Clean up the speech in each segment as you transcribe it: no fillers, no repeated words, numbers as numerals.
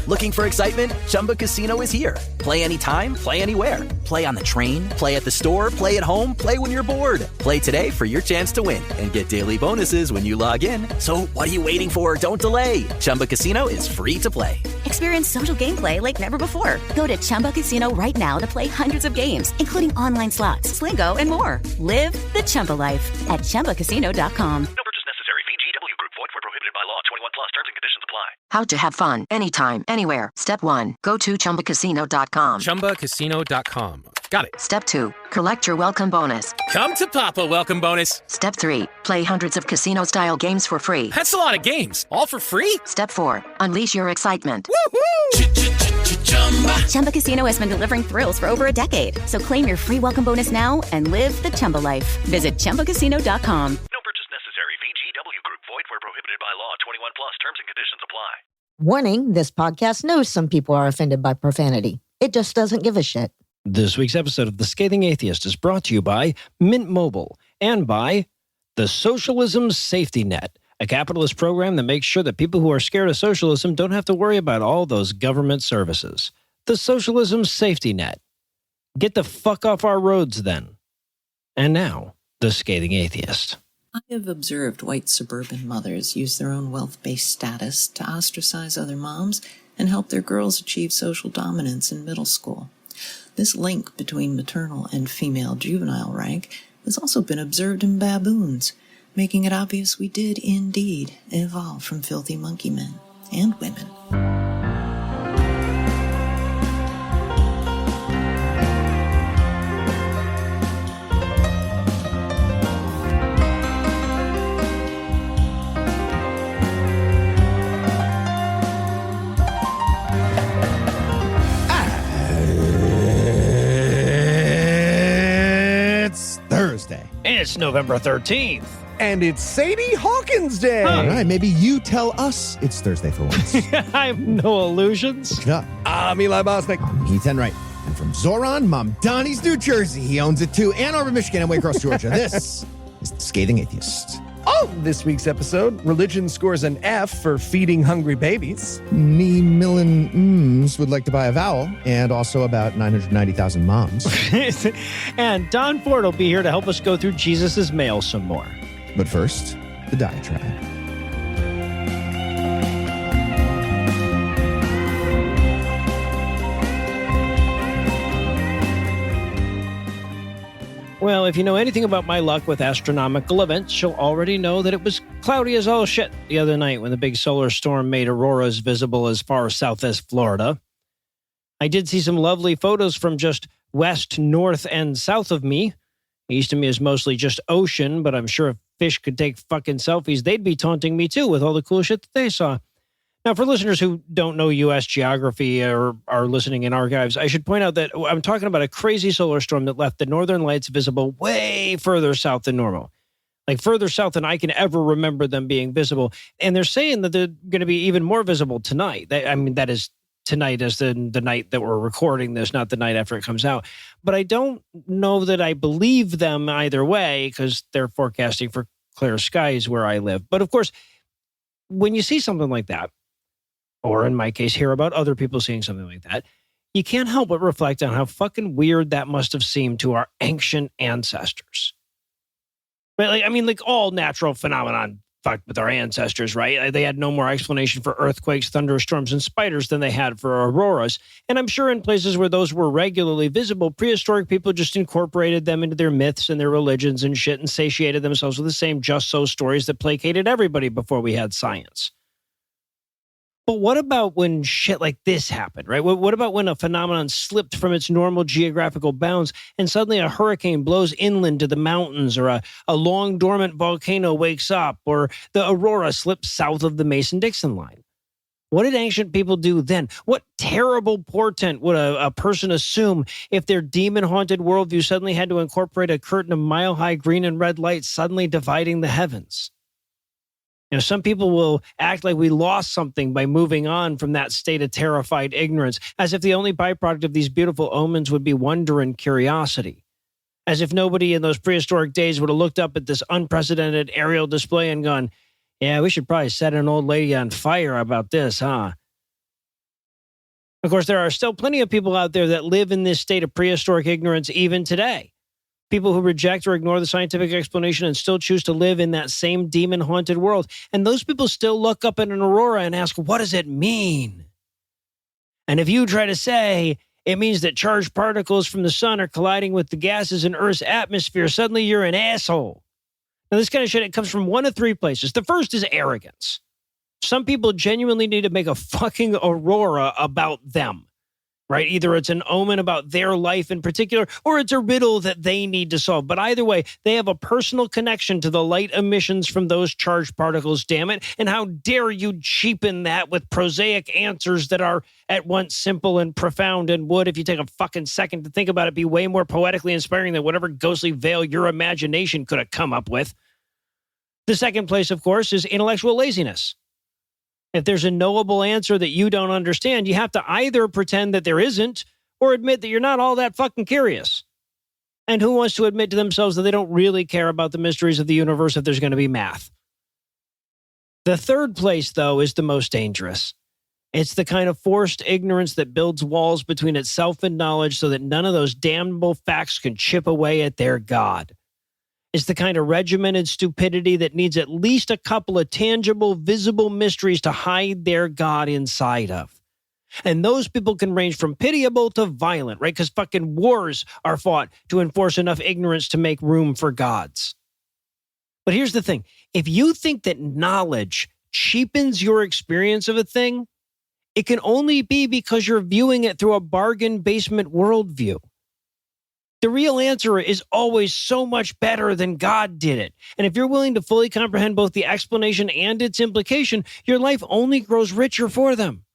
Looking for excitement? Chumba Casino is here. Play anytime, play anywhere. Play on the train, play at the store, play at home, play when you're bored. Play today for your chance to win and get daily bonuses when you log in. So what are you waiting for? Don't delay. Chumba Casino is free to play. Experience social gameplay like never before. Go to Chumba Casino right now to play hundreds of games, including online slots, Slingo, and more. Live the Chumba life at ChumbaCasino.com. No purchase necessary. VGW Group. Void where prohibited by law. 21 plus. Terms and conditions apply. How to have fun anytime, anywhere. Step 1. Go to ChumbaCasino.com. ChumbaCasino.com. Got it. Step 2. Collect your welcome bonus. Come to Papa welcome bonus. Step 3. Play hundreds of casino-style games for free. That's a lot of games. All for free? Step 4. Unleash your excitement. Woohoo! Chumba Casino has been delivering thrills for over a decade. So claim your free welcome bonus now and live the Chumba life. Visit ChumbaCasino.com. No purchase necessary. VGW Group. Void where prohibited by law. 21 plus. Terms and conditions apply. Warning, this podcast knows some people are offended by profanity. It just doesn't give a shit. This week's episode of The Scathing Atheist is brought to you by Mint Mobile and by the Socialism Safety Net, a capitalist program that makes sure that people who are scared of socialism don't have to worry about all those government services. The Socialism Safety Net. Get the fuck off our roads, then. And now, The Scathing Atheist. I have observed white suburban mothers use their own wealth-based status to ostracize other moms and help their girls achieve social dominance in middle school. This link between maternal and female juvenile rank has also been observed in baboons, making it obvious we did indeed evolve from filthy monkey men and women. It's November 13th. And it's Sadie Hawkins Day. Huh. All right, maybe you tell us it's Thursday for once. I have no illusions. Yeah. I'm Eli Bosnick. I'm Heath Enright. And from Zoran, Mamdani's New Jersey, he owns it too. Ann Arbor, Michigan, and Waycross, Georgia. This is The Scathing Atheist. On this week's episode, religion scores an F for feeding hungry babies. Me, Millin Mms, would like to buy a vowel, and also about 990,000 moms. And Don Ford will be here to help us go through Jesus' mail some more. But first, the diatribe. Well, if you know anything about my luck with astronomical events, you'll already know that it was cloudy as all shit the other night when the big solar storm made auroras visible as far south as Florida. I did see some lovely photos from just west, north, and south of me. East of me is mostly just ocean, but I'm sure if fish could take fucking selfies, they'd be taunting me too with all the cool shit that they saw. Now, for listeners who don't know U.S. geography or are listening in archives, I should point out that I'm talking about a crazy solar storm that left the northern lights visible way further south than normal. Like further south than I can ever remember them being visible. And they're saying that they're going to be even more visible tonight. That is tonight as the night that we're recording this, not the night after it comes out. But I don't know that I believe them either way because they're forecasting for clear skies where I live. But of course, when you see something like that, or in my case, hear about other people seeing something like that, you can't help but reflect on how fucking weird that must have seemed to our ancient ancestors. Right? Like all natural phenomenon fucked with our ancestors, right? They had no more explanation for earthquakes, thunderstorms, and spiders than they had for auroras. And I'm sure in places where those were regularly visible, prehistoric people just incorporated them into their myths and their religions and shit and satiated themselves with the same just-so stories that placated everybody before we had science. But what about when shit like this happened, right? What about when a phenomenon slipped from its normal geographical bounds and suddenly a hurricane blows inland to the mountains, or a long dormant volcano wakes up, or the aurora slips south of the Mason-Dixon line? What did ancient people do then? What terrible portent would a person assume if their demon-haunted worldview suddenly had to incorporate a curtain of mile-high green and red light suddenly dividing the heavens? You know, some people will act like we lost something by moving on from that state of terrified ignorance, as if the only byproduct of these beautiful omens would be wonder and curiosity. As if nobody in those prehistoric days would have looked up at this unprecedented aerial display and gone, yeah, we should probably set an old lady on fire about this, huh? Of course, there are still plenty of people out there that live in this state of prehistoric ignorance even today. People who reject or ignore the scientific explanation and still choose to live in that same demon-haunted world. And those people still look up at an aurora and ask, what does it mean? And if you try to say it means that charged particles from the sun are colliding with the gases in Earth's atmosphere, suddenly you're an asshole. Now, this kind of shit, it comes from one of three places. The first is arrogance. Some people genuinely need to make a fucking aurora about them, right? Either it's an omen about their life in particular, or it's a riddle that they need to solve. But either way, they have a personal connection to the light emissions from those charged particles, damn it. And how dare you cheapen that with prosaic answers that are at once simple and profound and would, if you take a fucking second to think about it, be way more poetically inspiring than whatever ghostly veil your imagination could have come up with. The second place, of course, is intellectual laziness. If there's a knowable answer that you don't understand, you have to either pretend that there isn't or admit that you're not all that fucking curious. And who wants to admit to themselves that they don't really care about the mysteries of the universe if there's going to be math? The third place, though, is the most dangerous. It's the kind of forced ignorance that builds walls between itself and knowledge so that none of those damnable facts can chip away at their God. It's the kind of regimented stupidity that needs at least a couple of tangible, visible mysteries to hide their God inside of. And those people can range from pitiable to violent, right? Because fucking wars are fought to enforce enough ignorance to make room for gods. But here's the thing. If you think that knowledge cheapens your experience of a thing, it can only be because you're viewing it through a bargain basement worldview. The real answer is always so much better than God did it. And if you're willing to fully comprehend both the explanation and its implication, your life only grows richer for them.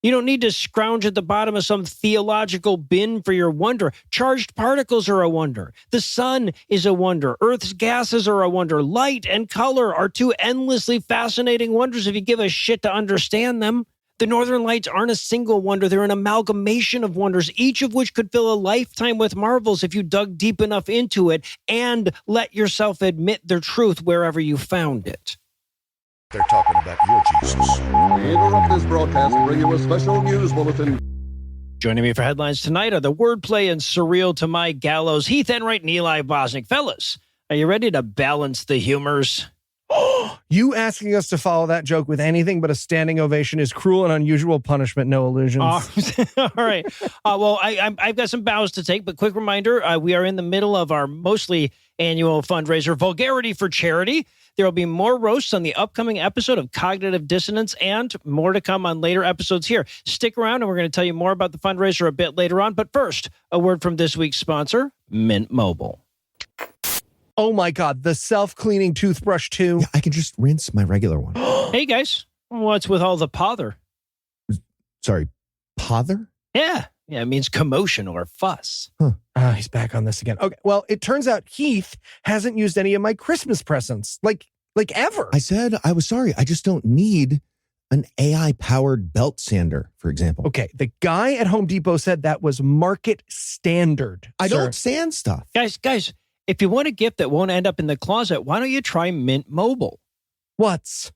You don't need to scrounge at the bottom of some theological bin for your wonder. Charged particles are a wonder. The sun is a wonder. Earth's gases are a wonder. Light and color are two endlessly fascinating wonders if you give a shit to understand them. The Northern Lights aren't a single wonder. They're an amalgamation of wonders, each of which could fill a lifetime with marvels if you dug deep enough into it and let yourself admit their truth wherever you found it. They're talking about your Jesus. We interrupt this broadcast to bring you a special news bulletin. Joining me for headlines tonight are the wordplay and surreal to my gallows, Heath Enright and Eli Bosnick. Fellas, are you ready to balance the humors? You asking us to follow that joke with anything but a standing ovation is cruel and unusual punishment, no illusions. All right. Well, I've got some bows to take, but quick reminder, we are in the middle of our mostly annual fundraiser, Vulgarity for Charity. There will be more roasts on the upcoming episode of Cognitive Dissonance and more to come on later episodes here. Stick around and we're going to tell you more about the fundraiser a bit later on. But first, a word from this week's sponsor, Mint Mobile. Oh my God, the self-cleaning toothbrush too. Yeah, I can just rinse my regular one. Hey guys, what's with all the pother? Sorry, pother? Yeah, it means commotion or fuss. Huh. He's back on this again. Okay, well, it turns out Heath hasn't used any of my Christmas presents, like ever. I said I was sorry. I just don't need an AI-powered belt sander, for example. Okay, the guy at Home Depot said that was market standard. I don't sand stuff. Guys. If you want a gift that won't end up in the closet, why don't you try Mint Mobile? What's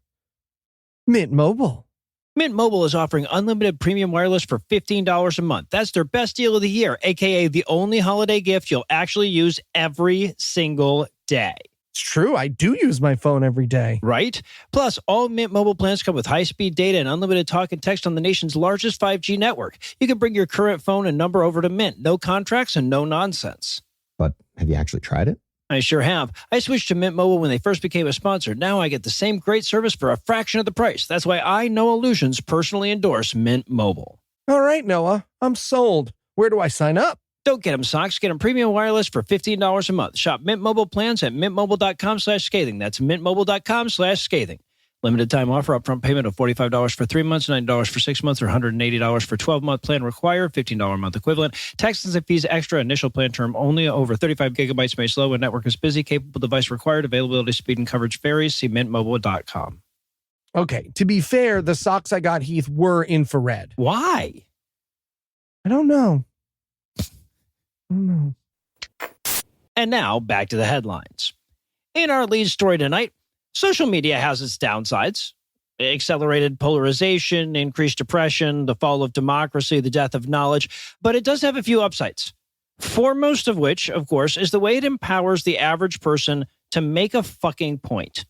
Mint Mobile? Mint Mobile is offering unlimited premium wireless for $15 a month. That's their best deal of the year, aka the only holiday gift you'll actually use every single day. It's true. I do use my phone every day. Right? Plus, all Mint Mobile plans come with high-speed data and unlimited talk and text on the nation's largest 5G network. You can bring your current phone and number over to Mint. No contracts and no nonsense. But have you actually tried it? I sure have. I switched to Mint Mobile when they first became a sponsor. Now I get the same great service for a fraction of the price. That's why I, Noah Lugeons, personally endorse Mint Mobile. All right, Noah, I'm sold. Where do I sign up? Don't get them socks. Get them premium wireless for $15 a month. Shop Mint Mobile plans at mintmobile.com/scathing. That's mintmobile.com/scathing. Limited time offer, upfront payment of $45 for 3 months, $90 for 6 months, or $180 for 12-month plan required, $15 a month equivalent. Taxes and fees extra, initial plan term only, over 35 gigabytes may slow when network is busy, capable device required, availability, speed, and coverage varies. See mintmobile.com. Okay, to be fair, the socks I got, Heath, were infrared. Why? I don't know. And now, back to the headlines. In our lead story tonight, social media has its downsides. accelerated polarization, increased depression, the fall of democracy, the death of knowledge. But it does have a few upsides. Foremost of which, of course, is the way it empowers the average person to make a fucking point.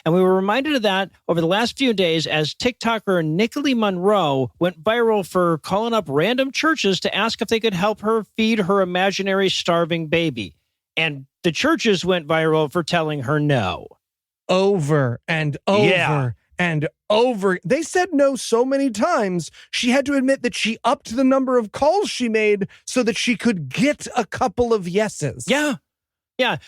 And we were reminded of that over the last few days as TikToker Millin Mms went viral for calling up random churches to ask if they could help her feed her imaginary starving baby. And the churches went viral for telling her no. Over and over and over. They said no so many times, she had to admit that she upped the number of calls she made so that she could get a couple of yeses. Yeah.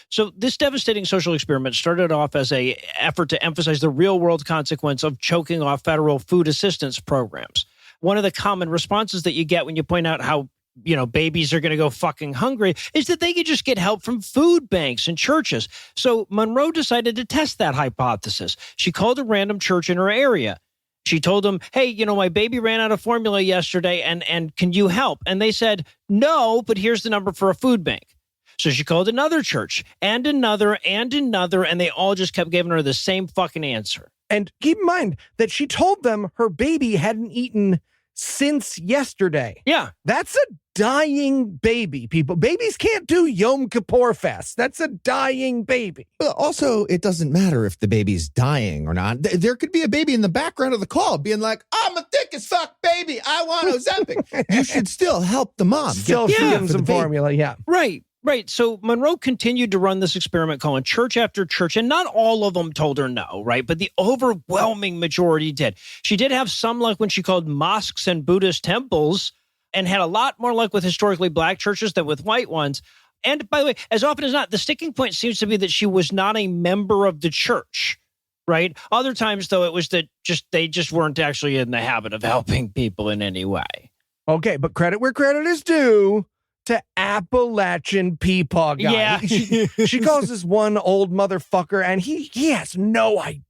So this devastating social experiment started off as an effort to emphasize the real-world consequence of choking off federal food assistance programs. One of the common responses that you get when you point out how, babies are going to go fucking hungry is that they could just get help from food banks and churches. So Monroe decided to test that hypothesis. She called a random church in her area. She told them, hey, my baby ran out of formula yesterday and can you help? And they said, no, but here's the number for a food bank. So she called another church and another, and they all just kept giving her the same fucking answer. And keep in mind that she told them her baby hadn't eaten since yesterday. Yeah. That's a dying baby, people. Babies can't do Yom Kippur fast. That's a dying baby. Also, it doesn't matter if the baby's dying or not. There could be a baby in the background of the call being like, I'm a thick as fuck baby. I want Ozempic. You should still help the mom. Still feed him some formula, yeah. Right. So Monroe continued to run this experiment calling church after church, and not all of them told her no, right? But the overwhelming majority did. She did have some luck when she called mosques and Buddhist temples, and had a lot more luck with historically black churches than with white ones. And by the way, as often as not, the sticking point seems to be that she was not a member of the church, right? Other times, though, it was that they just weren't actually in the habit of helping people in any way. Okay, but credit where credit is due to Appalachian Peepaw guy. Yeah. She calls this one old motherfucker, and he has no idea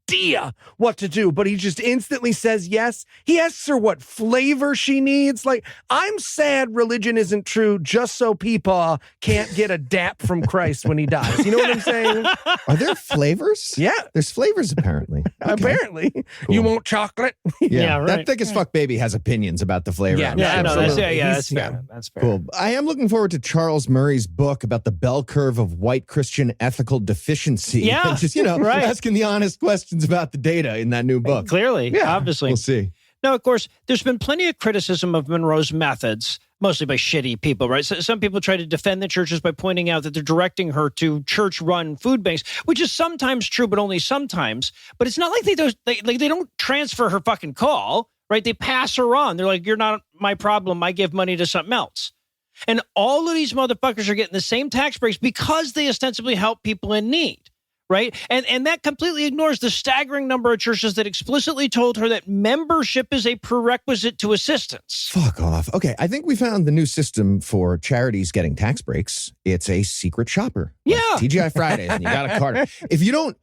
what to do, but he just instantly says yes. He asks her what flavor she needs. Like, I'm sad religion isn't true just so Peepaw can't get a dap from Christ when he dies. You know what I'm saying? Are there flavors? Yeah. There's flavors, apparently. Okay. Apparently. Cool. You want chocolate? Yeah, right. That thick as fuck baby has opinions about the flavor. Yeah, That's absolutely. fair. That's fair. Cool. I am looking forward to Charles Murray's book about the bell curve of white Christian ethical deficiency. Yeah. And just, right. asking the honest questions about the data in that new book. Clearly, obviously. We'll see. Now, of course, there's been plenty of criticism of Monroe's methods, mostly by shitty people, right? So some people try to defend the churches by pointing out that they're directing her to church-run food banks, which is sometimes true, but only sometimes. But it's not like they don't transfer her fucking call, right? They pass her on. They're like, you're not my problem. I give money to something else. And all of these motherfuckers are getting the same tax breaks because they ostensibly help people in need. Right. And that completely ignores the staggering number of churches that explicitly told her that membership is a prerequisite to assistance. Fuck off. Okay. I think we found the new system for charities getting tax breaks. It's a secret shopper. Yeah. Like TGI Fridays, and you got a card. If you don't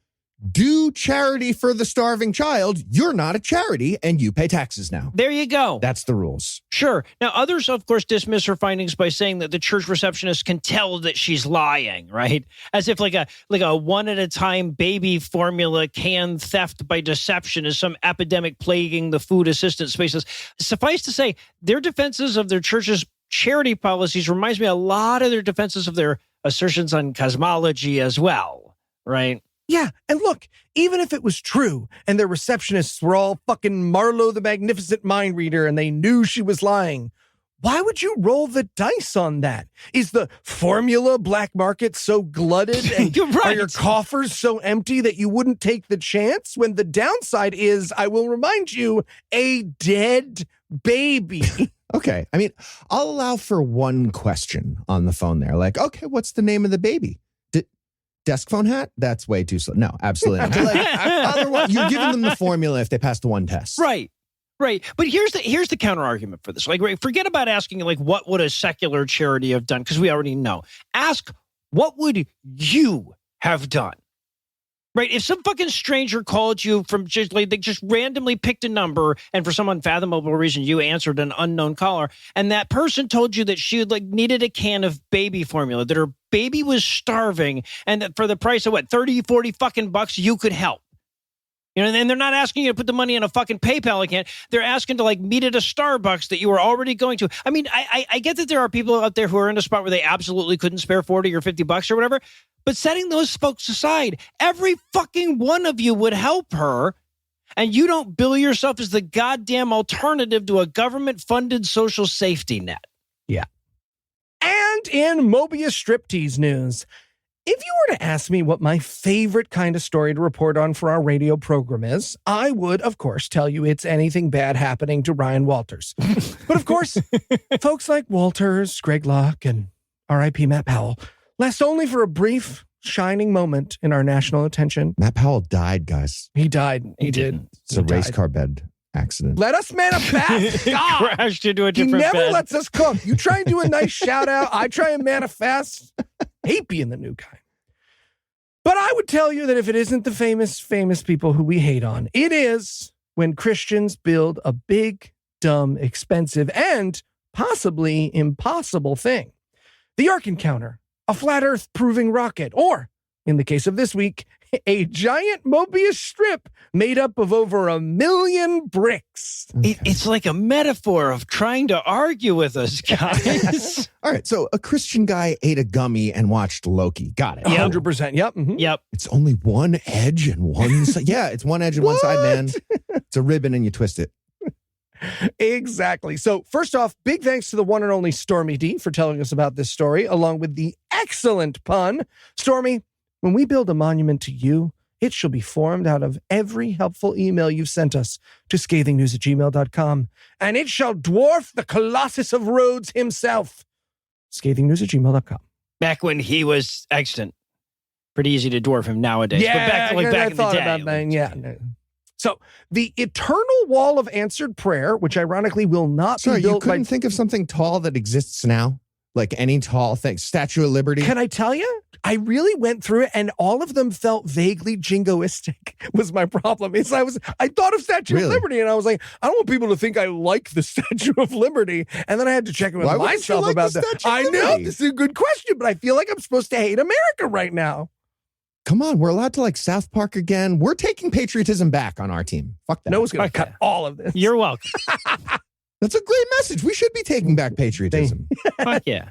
do charity for the starving child, you're not a charity and you pay taxes now. There you go. That's the rules. Sure. Now, others, of course, dismiss her findings by saying that the church receptionist can tell that she's lying, right? As if like a one-at-a-time baby formula can theft by deception is some epidemic plaguing the food assistance spaces. Suffice to say, their defenses of their church's charity policies reminds me a lot of their defenses of their assertions on cosmology as well, right? Yeah, and look, even if it was true and their receptionists were all fucking Marlowe the Magnificent Mind Reader and they knew she was lying, why would you roll the dice on that? Is the formula black market so glutted and right. Are your coffers so empty that you wouldn't take the chance when the downside is, I will remind you, a dead baby? Okay. I mean, I'll allow for one question on the phone there. Like, okay, what's the name of the baby? Desk phone hat? That's way too slow. No, absolutely not. Otherwise, you're giving them the formula if they pass the one test. Right. But here's the counter argument for this. Like, forget about asking, like, what would a secular charity have done? Because we already know. Ask, what would you have done? Right? If some fucking stranger called you from just like they just randomly picked a number and for some unfathomable reason you answered an unknown caller and that person told you that she needed a can of baby formula, that her baby was starving and that for the price of what, 30, 40 fucking bucks you could help. You know, and they're not asking you to put the money in a fucking PayPal account. They're asking to like meet at a Starbucks that you were already going to. I mean, I get that there are people out there who are in a spot where they absolutely couldn't spare 40 or 50 bucks or whatever. But setting those folks aside, every fucking one of you would help her. And you don't bill yourself as the goddamn alternative to a government-funded social safety net. Yeah. And in Mobius striptease news, if you were to ask me what my favorite kind of story to report on for our radio program is, I would, of course, tell you it's anything bad happening to Ryan Walters. But of course, folks like Walters, Greg Locke, and R.I.P. Matt Powell last only for a brief, shining moment in our national attention. Matt Powell died, guys. He died. He did. It's a race car bed accident. Let us manifest. God. Crashed into a different He never bed. lets us cook. You try and do a nice shout out. I try and manifest. Hate being the new guy. But I would tell you that if it isn't the famous people who we hate on, it is when Christians build a big, dumb, expensive, and possibly impossible thing. The Ark Encounter, a flat earth proving rocket, or, in the case of this week, a giant Mobius strip made up of over 1 million bricks. It's like a metaphor of trying to argue with us, guys. All right, so a Christian guy ate a gummy and watched Loki. Got it. 100%. Yep. Mm-hmm. Yep. It's only one edge and one side. Yeah, it's one edge and one side, man. It's a ribbon and you twist it. Exactly. So first off, big thanks to the one and only Stormy D for telling us about this story, along with the excellent pun. Stormy, when we build a monument to you, it shall be formed out of every helpful email you've sent us to scathingnews@gmail.com, and it shall dwarf the Colossus of Rhodes himself. scathingnews@gmail.com. Back when he was extant. Pretty easy to dwarf him nowadays. Yeah, but back I in thought the day. about that. Yeah. No. So the eternal wall of answered prayer, which ironically will not Sorry, be built you couldn't think of something tall that exists now? Like any tall thing, Statue of Liberty? Can I tell you? I really went through it, and all of them felt vaguely jingoistic. Was my problem? I thought of Statue of Liberty, and I was like, I don't want people to think I like the Statue of Liberty. And then I had to check in with myself about that. I know this is a good question, but I feel like I'm supposed to hate America right now. Come on, we're allowed to like South Park again. We're taking patriotism back on our team. Fuck that. Noah's going to cut all of this. You're welcome. That's a great message. We should be taking back patriotism. Fuck yeah.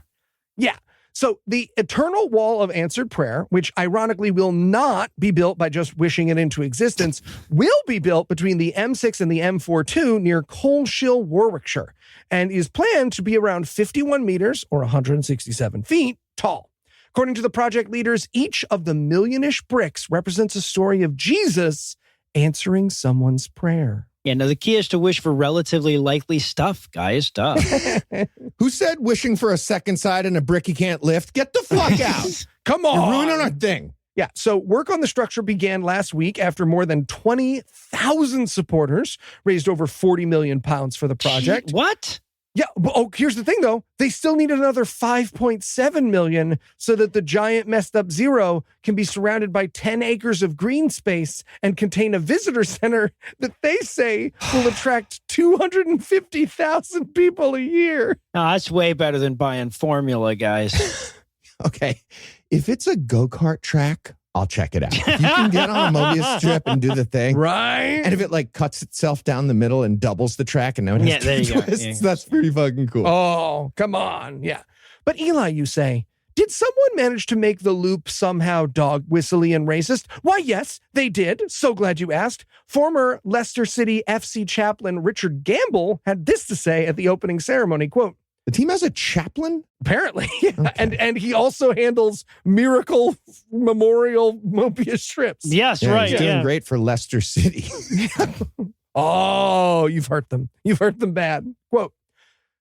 Yeah. So the eternal wall of answered prayer, which ironically will not be built by just wishing it into existence, will be built between the M6 and the M42 near Coleshill, Warwickshire, and is planned to be around 51 meters or 167 feet tall. According to the project leaders, each of the million-ish bricks represents a story of Jesus answering someone's prayer. Yeah, no, the key is to wish for relatively likely stuff, guys. Duh. Who said wishing for a second side and a brick you can't lift? Get the fuck out. Come on. You're ruining our thing. Yeah, so work on the structure began last week after more than 20,000 supporters raised over 40 million pounds for the project. What? Yeah, oh, here's the thing, though. They still need another 5.7 million so that the giant messed up zero can be surrounded by 10 acres of green space and contain a visitor center that they say will attract 250,000 people a year. No, that's way better than buying formula, guys. Okay, if it's a go-kart track, I'll check it out. If you can get on a Mobius strip and do the thing. Right. And if it like cuts itself down the middle and doubles the track and now it has there you two go. twists, Yeah. that's pretty fucking cool. Oh, come on. Yeah. But Eli, you say, did someone manage to make the loop somehow dog whistly and racist? Why, yes, they did. So glad you asked. Former Leicester City FC chaplain Richard Gamble had this to say at the opening ceremony, quote, The team has a chaplain? Apparently. Yeah. Okay. And he also handles Miracle Memorial Mobius strips. Yes, right. He's doing great for Leicester City. Oh, you've hurt them. You've hurt them bad. Quote,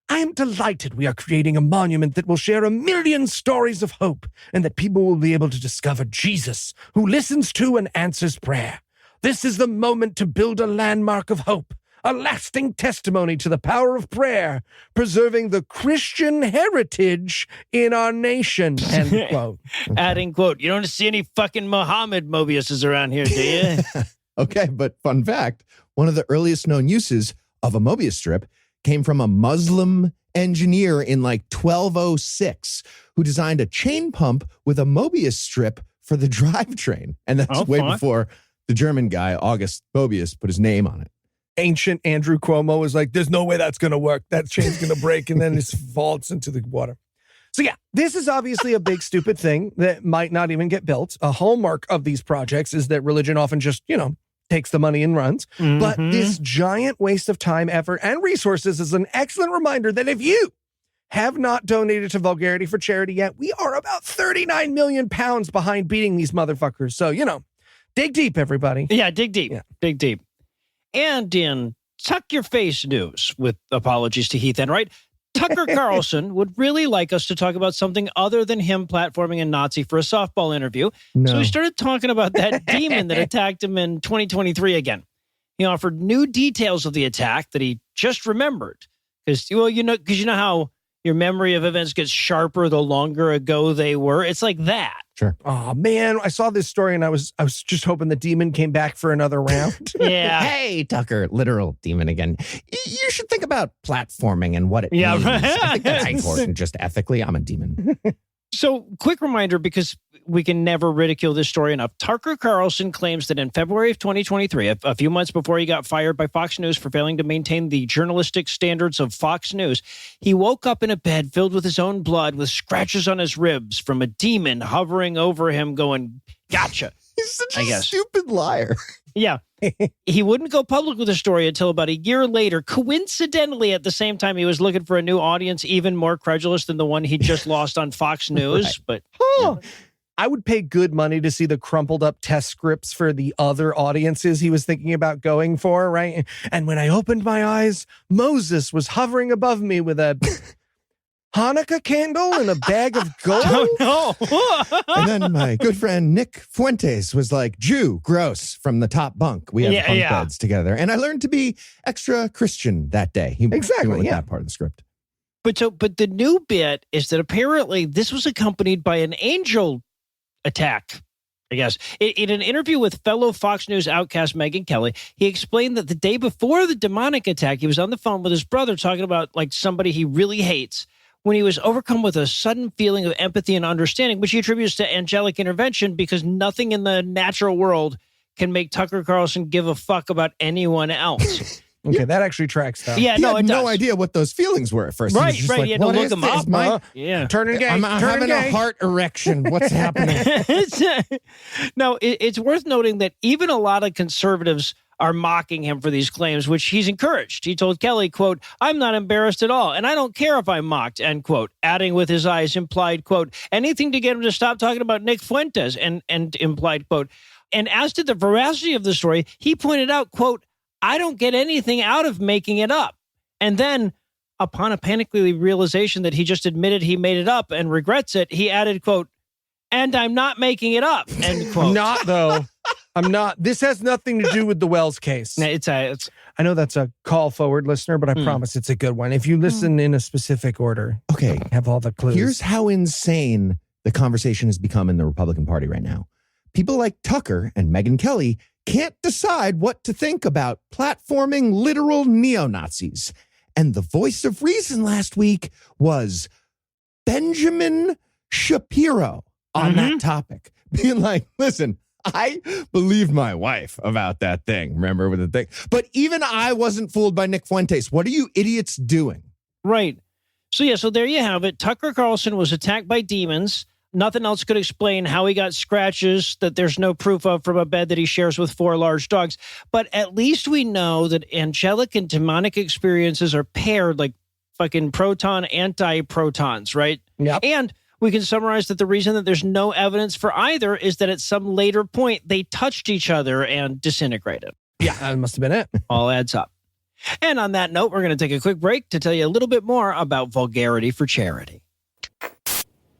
I am delighted we are creating a monument that will share 1 million stories of hope and that people will be able to discover Jesus, who listens to and answers prayer. This is the moment to build a landmark of hope, a lasting testimony to the power of prayer, preserving the Christian heritage in our nation, end quote. Adding, quote, you don't see any fucking Muhammad Mobiuses around here, do you? Okay, but fun fact, one of the earliest known uses of a Mobius strip came from a Muslim engineer in like 1206 who designed a chain pump with a Mobius strip for the drivetrain. And that's way before the German guy, August Bobius, put his name on it. Ancient Andrew Cuomo was like, there's no way that's going to work. That chain's going to break, and then it vaults into the water. So yeah, this is obviously a big, stupid thing that might not even get built. A hallmark of these projects is that religion often just, takes the money and runs. Mm-hmm. But this giant waste of time, effort, and resources is an excellent reminder that if you have not donated to Vulgarity for Charity yet, we are about 39 million pounds behind beating these motherfuckers. So, dig deep, everybody. Yeah, dig deep. Yeah. Dig deep. And in Tuck Your Face news, with apologies to Heath Enright, Tucker Carlson would really like us to talk about something other than him platforming a Nazi for a softball interview. No. So we started talking about that demon that attacked him in 2023 again. He offered new details of the attack that he just remembered. Because, you know how your memory of events gets sharper the longer ago they were? It's like that. Sure. Oh, man, I saw this story and I was just hoping the demon came back for another round. Yeah. Hey, Tucker, literal demon again. You should think about platforming and what it means. Right. I think that's important, just ethically. I'm a demon. So, quick reminder, because we can never ridicule this story enough. Tucker Carlson claims that in February of 2023, a few months before he got fired by Fox News for failing to maintain the journalistic standards of Fox News, he woke up in a bed filled with his own blood with scratches on his ribs from a demon hovering over him going, gotcha. He's such a stupid liar. Yeah. He wouldn't go public with the story until about a year later. Coincidentally, at the same time, he was looking for a new audience, even more credulous than the one he just lost on Fox News. Right. But I would pay good money to see the crumpled up test scripts for the other audiences he was thinking about going for, right? And when I opened my eyes, Moses was hovering above me with a Hanukkah candle and a bag of gold. Oh, no. And then my good friend Nick Fuentes was like, Jew, gross, from the top bunk. We have bunk beds together. And I learned to be extra Christian that day. He went with that part of the script. But the new bit is that apparently this was accompanied by an angel attack, I guess. In an interview with fellow Fox News outcast Megyn Kelly, he explained that the day before the demonic attack, he was on the phone with his brother talking about like somebody he really hates, when he was overcome with a sudden feeling of empathy and understanding, which he attributes to angelic intervention because nothing in the natural world can make Tucker Carlson give a fuck about anyone else. Okay, that actually tracks though. Yeah, he had no idea what those feelings were at first. Right, he was just right. like, He had to what look is them this? up. Yeah. Turning gay. I'm having a heart erection. What's happening? No, it's worth noting that even a lot of conservatives are mocking him for these claims, which he's encouraged. He told Kelly, quote, "I'm not embarrassed at all, and I don't care if I'm mocked," end quote, adding with his eyes implied, quote, "anything to get him to stop talking about Nick Fuentes," and implied, quote. And as to the veracity of the story, he pointed out, quote, "I don't get anything out of making it up." And then, upon a panicky realization that he just admitted he made it up and regrets it, he added, quote, "and I'm not making it up," end quote. Not, though. I'm not. This has nothing to do with the Wells case. I know that's a call forward, listener, but I promise it's a good one. If you listen in a specific order, okay, have all the clues. Here's how insane the conversation has become in the Republican Party right now. People like Tucker and Megyn Kelly can't decide what to think about platforming literal neo-Nazis. And the voice of reason last week was Benjamin Shapiro on that topic, being like, listen, I believed my wife about that thing. Remember with the thing? But even I wasn't fooled by Nick Fuentes. What are you idiots doing? Right. So there you have it. Tucker Carlson was attacked by demons. Nothing else could explain how he got scratches that there's no proof of from a bed that he shares with 4 large dogs. But at least we know that angelic and demonic experiences are paired like fucking proton anti-protons, right? Yeah. And we can summarize that the reason that there's no evidence for either is that at some later point, they touched each other and disintegrated. Yeah, that must have been it. All adds up. And on that note, we're going to take a quick break to tell you a little bit more about Vulgarity for Charity.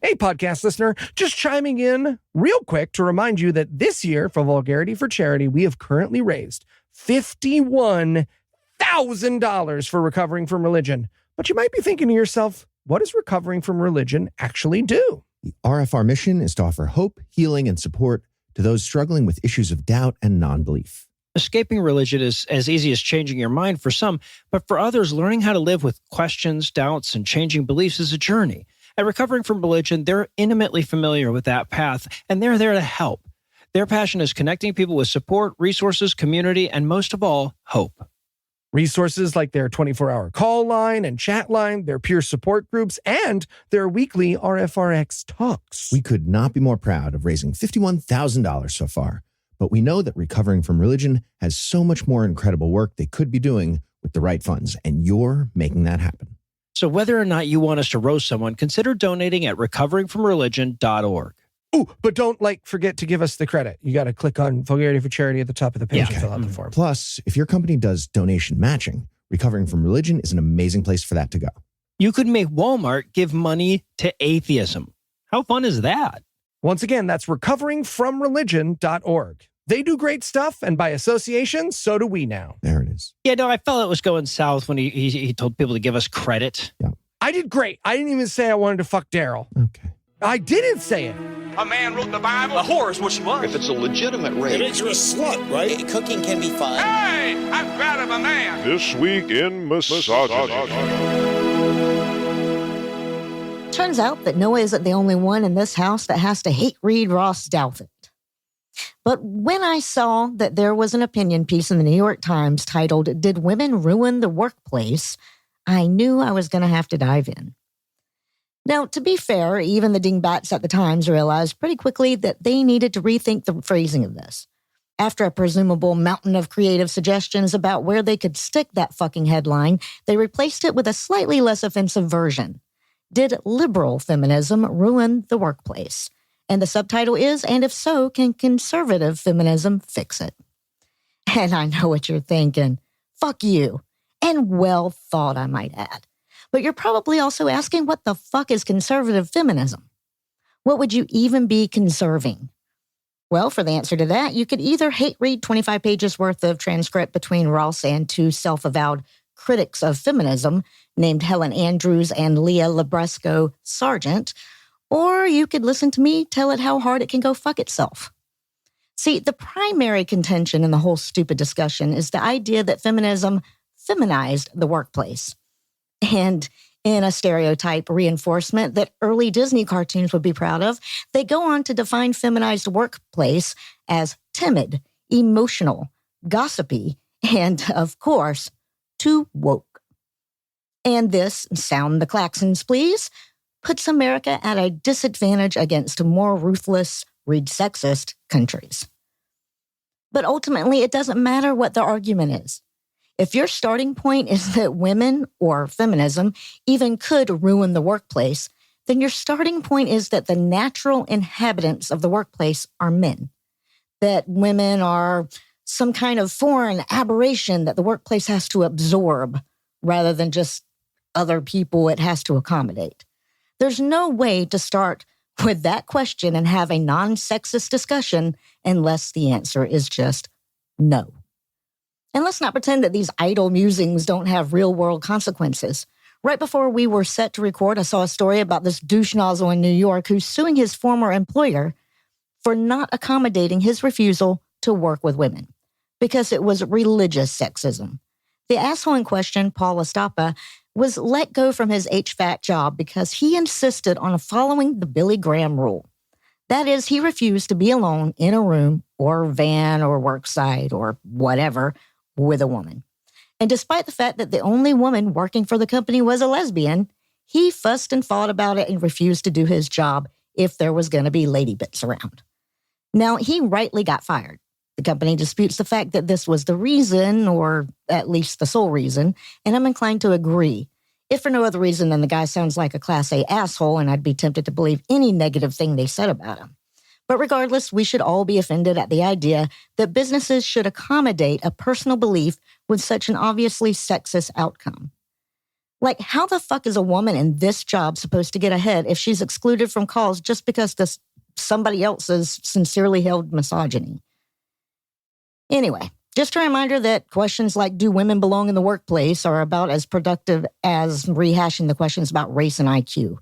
Hey, podcast listener, just chiming in real quick to remind you that this year for Vulgarity for Charity, we have currently raised $51,000 for recovering from religion. But you might be thinking to yourself, what does recovering from religion actually do? The RFR mission is to offer hope, healing, and support to those struggling with issues of doubt and non-belief. Escaping religion is as easy as changing your mind for some, but for others, learning how to live with questions, doubts, and changing beliefs is a journey. At Recovering from Religion, they're intimately familiar with that path, and they're there to help. Their passion is connecting people with support, resources, community, and most of all, hope. Resources like their 24-hour call line and chat line, their peer support groups, and their weekly RFRX talks. We could not be more proud of raising $51,000 so far, but we know that Recovering from Religion has so much more incredible work they could be doing with the right funds, and you're making that happen. So whether or not you want us to roast someone, consider donating at recoveringfromreligion.org. Ooh, but don't forget to give us the credit. You got to click on Vulgarity for Charity at the top of the page and fill out the form. Plus, if your company does donation matching, Recovering from Religion is an amazing place for that to go. You could make Walmart give money to atheism. How fun is that? Once again, that's recoveringfromreligion.org. They do great stuff, and by association, so do we now. There it is. Yeah, no, I felt it was going south when he told people to give us credit. Yeah. I did great. I didn't even say I wanted to fuck Daryl. Okay. I didn't say it. A man wrote the Bible. A whore is what she was. If it's a legitimate rape, It makes her a slut, right? cooking can be fun. Hey, I'm proud of a man. This week in misogyny. Turns out that Noah isn't the only one in this house that has to hate read Ross Douthat. But when I saw that there was an opinion piece in the New York Times titled, "Did Women Ruin the Workplace?" I knew I was going to have to dive in. Now, to be fair, even the dingbats at the Times realized pretty quickly that they needed to rethink the phrasing of this. After a presumable mountain of creative suggestions about where they could stick that fucking headline, they replaced it with a slightly less offensive version. Did liberal feminism ruin the workplace? And the subtitle is, and if so, can conservative feminism fix it? And I know what you're thinking. Fuck you. And well thought, I might add. But you're probably also asking, what the fuck is conservative feminism? What would you even be conserving? Well, for the answer to that, you could either hate read 25 pages worth of transcript between Ross and two self-avowed critics of feminism named Helen Andrews and Leah Labresco Sargent, or you could listen to me tell it how hard it can go fuck itself. See, the primary contention in the whole stupid discussion is the idea that feminism feminized the workplace. And in a stereotype reinforcement that early Disney cartoons would be proud of, they go on to define feminized workplace as timid, emotional, gossipy, and, of course, too woke. And this, sound the klaxons, please, puts America at a disadvantage against more ruthless, read sexist countries. But ultimately, it doesn't matter what the argument is. If your starting point is that women, or feminism, even could ruin the workplace, then your starting point is that the natural inhabitants of the workplace are men. That women are some kind of foreign aberration that the workplace has to absorb, rather than just other people it has to accommodate. There's no way to start with that question and have a non-sexist discussion unless the answer is just no. And let's not pretend that these idle musings don't have real-world consequences. Right before we were set to record, I saw a story about this douche nozzle in New York who's suing his former employer for not accommodating his refusal to work with women because it was religious sexism. The asshole in question, Paul Estapa, was let go from his HVAC job because he insisted on following the Billy Graham rule. That is, he refused to be alone in a room or van or work site or whatever with a woman. And despite the fact that the only woman working for the company was a lesbian, he fussed and fought about it and refused to do his job if there was going to be lady bits around. Now, he rightly got fired. The company disputes the fact that this was the reason, or at least the sole reason, and I'm inclined to agree. If for no other reason than the guy sounds like a Class A asshole, and I'd be tempted to believe any negative thing they said about him. But regardless, we should all be offended at the idea that businesses should accommodate a personal belief with such an obviously sexist outcome. Like, how the fuck is a woman in this job supposed to get ahead if she's excluded from calls just because this somebody else's sincerely held misogyny? Anyway, just a reminder that questions like, do women belong in the workplace, are about as productive as rehashing the questions about race and IQ.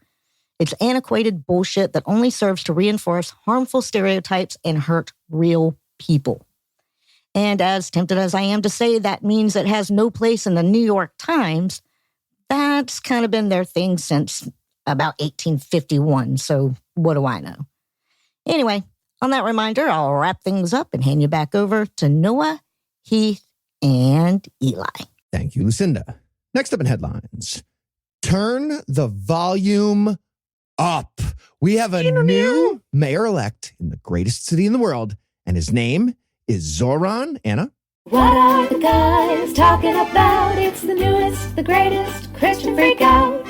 It's antiquated bullshit that only serves to reinforce harmful stereotypes and hurt real people. And as tempted as I am to say that means it has no place in the New York Times, that's kind of been their thing since about 1851, so what do I know? Anyway, On that reminder, I'll wrap things up and hand you back over to Noah, Heath, and Eli. Thank you, Lucinda. Next up in headlines, turn the volume up. We have a new mayor-elect in the greatest city in the world, and his name is Zoran. Anna? What are the guys talking about? It's the newest, the greatest Christian freakout.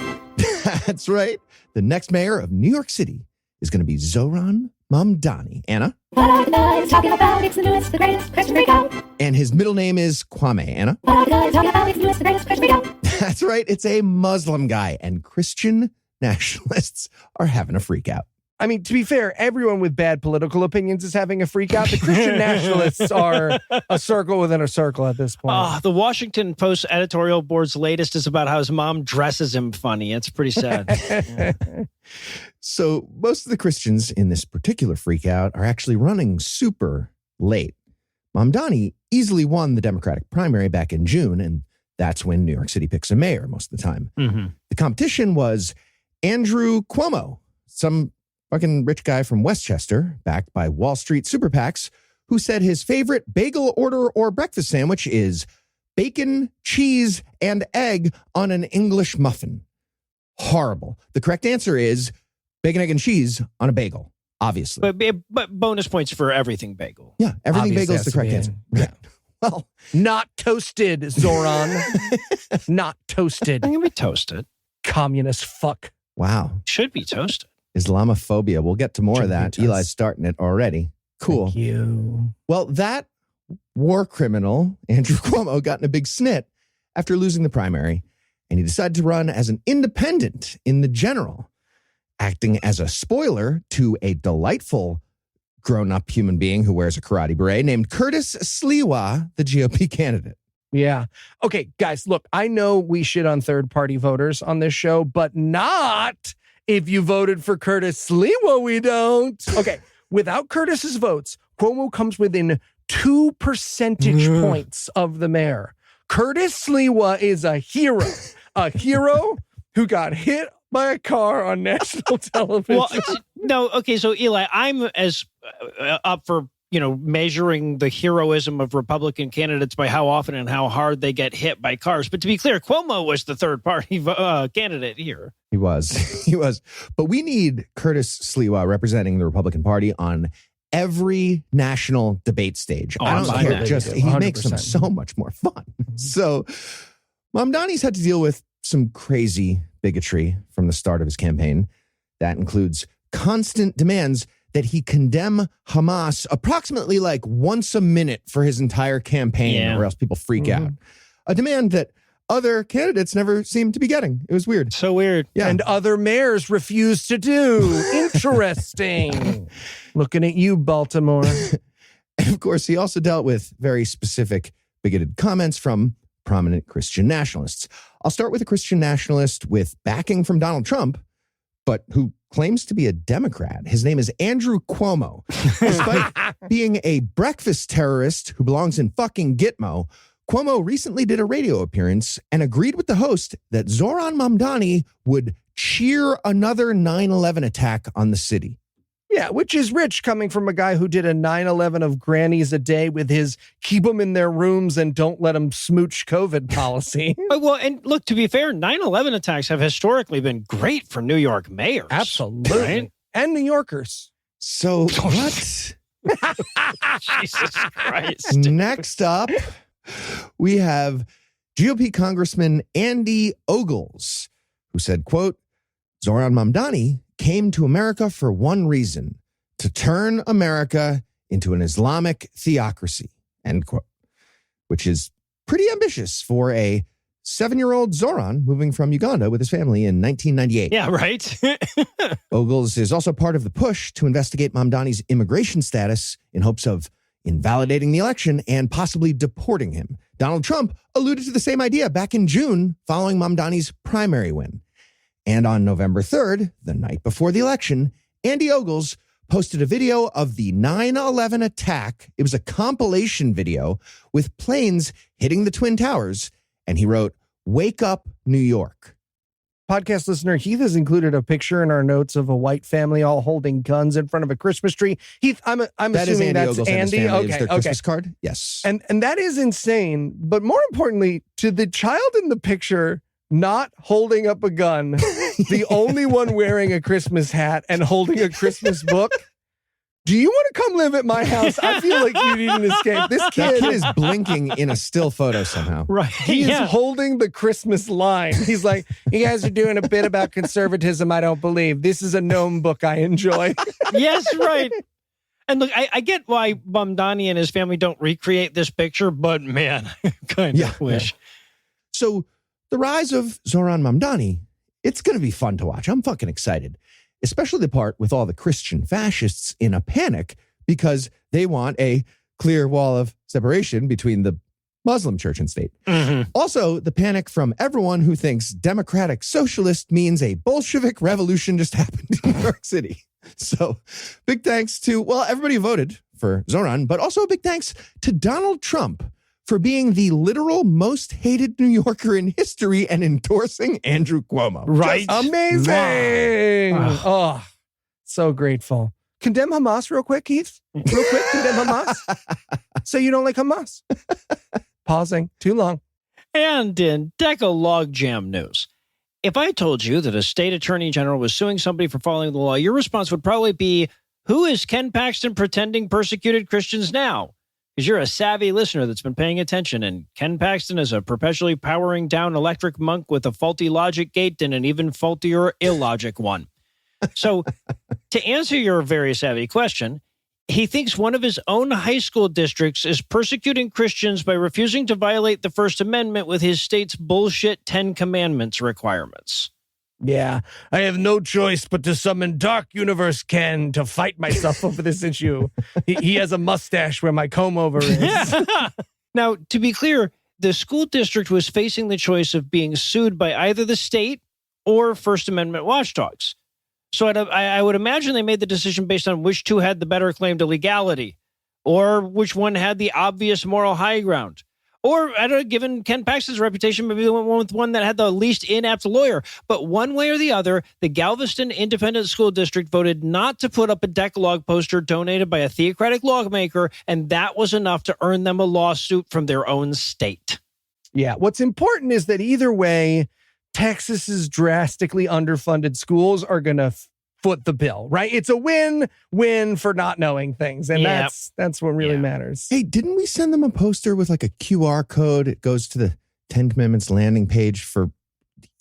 That's right. The next mayor of New York City is going to be Zoran Mamdani. Anna? What are the guys talking about? It's the newest, the greatest Christian freakout. And his middle name is Kwame. Anna? What are the guys talking about? It's the newest, the greatest Christian freakout. That's right. It's a Muslim guy, and Christian nationalists are having a freak out. I mean, to be fair, everyone with bad political opinions is having a freak out. The Christian nationalists are a circle within a circle at this point. The Washington Post editorial board's latest is about how his mom dresses him funny. It's pretty sad. So most of the Christians in this particular freak out are actually running super late. Mamdani easily won the Democratic primary back in June, and that's when New York City picks a mayor most of the time. Mm-hmm. The competition was Andrew Cuomo, some fucking rich guy from Westchester, backed by Wall Street super PACs, who said his favorite bagel order or breakfast sandwich is bacon, cheese, and egg on an English muffin. Horrible. The correct answer is bacon, egg, and cheese on a bagel, obviously. But bonus points for everything bagel. Yeah, everything Obviously bagel is the correct answer. Yeah. Well, not toasted, Zoran. Not toasted. I'm going to be toasted. Communist fuck. Wow. Should be toasted. Islamophobia. We'll get to more of that. Eli's starting it already. Cool. Thank you. Well, that war criminal, Andrew Cuomo, got in a big snit after losing the primary, and he decided to run as an independent in the general, acting as a spoiler to a delightful grown-up human being who wears a karate beret named Curtis Sliwa, the GOP candidate. Yeah. Okay, guys, look, I know we shit on third-party voters on this show, but not if you voted for Curtis Sliwa, we don't. Okay, without Curtis's votes, Cuomo comes within 2 percentage points of the mayor. Curtis Sliwa is a hero who got hit by a car on national television. Well, no, okay, so Eli, I'm as up for, measuring the heroism of Republican candidates by how often and how hard they get hit by cars. But to be clear, Cuomo was the third party candidate here. He was. But we need Curtis Sliwa representing the Republican Party on every national debate stage. I don't care. He 100%. makes them so much more fun. So Mamdani's had to deal with some crazy bigotry from the start of his campaign. That includes constant demands that he condemn Hamas approximately like once a minute for his entire campaign, or else people freak out. A demand that other candidates never seemed to be getting. It was weird. So weird. Yeah. And other mayors refused to do. Interesting. Looking at you, Baltimore. And of course, he also dealt with very specific bigoted comments from prominent Christian nationalists. I'll start with a Christian nationalist with backing from Donald Trump, but who claims to be a Democrat. His name is Andrew Cuomo. Despite being a breakfast terrorist who belongs in fucking Gitmo, Cuomo recently did a radio appearance and agreed with the host that Zoran Mamdani would cheer another 9/11 attack on the city. Yeah, which is rich coming from a guy who did a 9/11 of grannies a day with his keep them in their rooms and don't let them smooch COVID policy. Well, and look, to be fair, 9/11 attacks have historically been great for New York mayors. Absolutely. Right? And New Yorkers. So what? Jesus Christ. Next up, we have GOP Congressman Andy Ogles, who said, quote, Zoran Mamdani came to America for one reason, to turn America into an Islamic theocracy, end quote, which is pretty ambitious for a 7-year-old Zoran moving from Uganda with his family in 1998. Yeah, right. Ogles is also part of the push to investigate Mamdani's immigration status in hopes of invalidating the election and possibly deporting him. Donald Trump alluded to the same idea back in June following Mamdani's primary win. And on November 3rd, the night before the election, Andy Ogles posted a video of the 9/11 attack. It was a compilation video with planes hitting the Twin Towers. And he wrote, "Wake up, New York." podcast listener Heath has included a picture in our notes of a white family all holding guns in front of a Christmas tree. Heath, I'm assuming that's Andy. Okay, their Christmas card. Yes. And that is insane. But more importantly, to the child in the picture not holding up a gun, the only one wearing a Christmas hat and holding a Christmas book. Do you want to come live at my house? I feel like you need an escape. This kid is blinking in a still photo somehow. Right. He is holding the Christmas line. He's like, you guys are doing a bit about conservatism I don't believe. This is a gnome book I enjoy. Yes, right. And look, I get why Mamdani and his family don't recreate this picture, but man, I kind of wish. Yeah. So the rise of Zoran Mamdani, it's going to be fun to watch. I'm fucking excited. Especially the part with all the Christian fascists in a panic because they want a clear wall of separation between the Muslim church and state. Mm-hmm. Also, the panic from everyone who thinks democratic socialist means a Bolshevik revolution just happened in New York City. So big thanks to, well, everybody who voted for Zoran, but also a big thanks to Donald Trump for being the literal most hated New Yorker in history and endorsing Andrew Cuomo. Right. Just amazing. Wow. Oh, so grateful. Condemn Hamas real quick, Keith. Real quick, condemn Hamas. So you don't like Hamas. Pausing. Too long. And in Decalogue Jam news, if I told you that a state attorney general was suing somebody for following the law, your response would probably be, who is Ken Paxton pretending persecuted Christians now? Because you're a savvy listener that's been paying attention, and Ken Paxton is a perpetually powering down electric monk with a faulty logic gate and an even faultier illogic one. So, to answer your very savvy question, he thinks one of his own high school districts is persecuting Christians by refusing to violate the First Amendment with his state's bullshit 10 Commandments requirements. Yeah, I have no choice but to summon Dark Universe Ken to fight myself over this issue. He has a mustache where my comb over is. Now, to be clear, the school district was facing the choice of being sued by either the state or First Amendment watchdogs. So I would imagine they made the decision based on which two had the better claim to legality, or which one had the obvious moral high ground. Or, I don't know, given Ken Paxton's reputation, maybe they went with one that had the least inept lawyer. But one way or the other, the Galveston Independent School District voted not to put up a Decalogue poster donated by a theocratic lawmaker, and that was enough to earn them a lawsuit from their own state. Yeah, what's important is that either way, Texas's drastically underfunded schools are going to foot the bill, right? It's a win-win for not knowing things, and that's what really matters. Hey, didn't we send them a poster with like a QR code? It goes to the 10 Commandments landing page for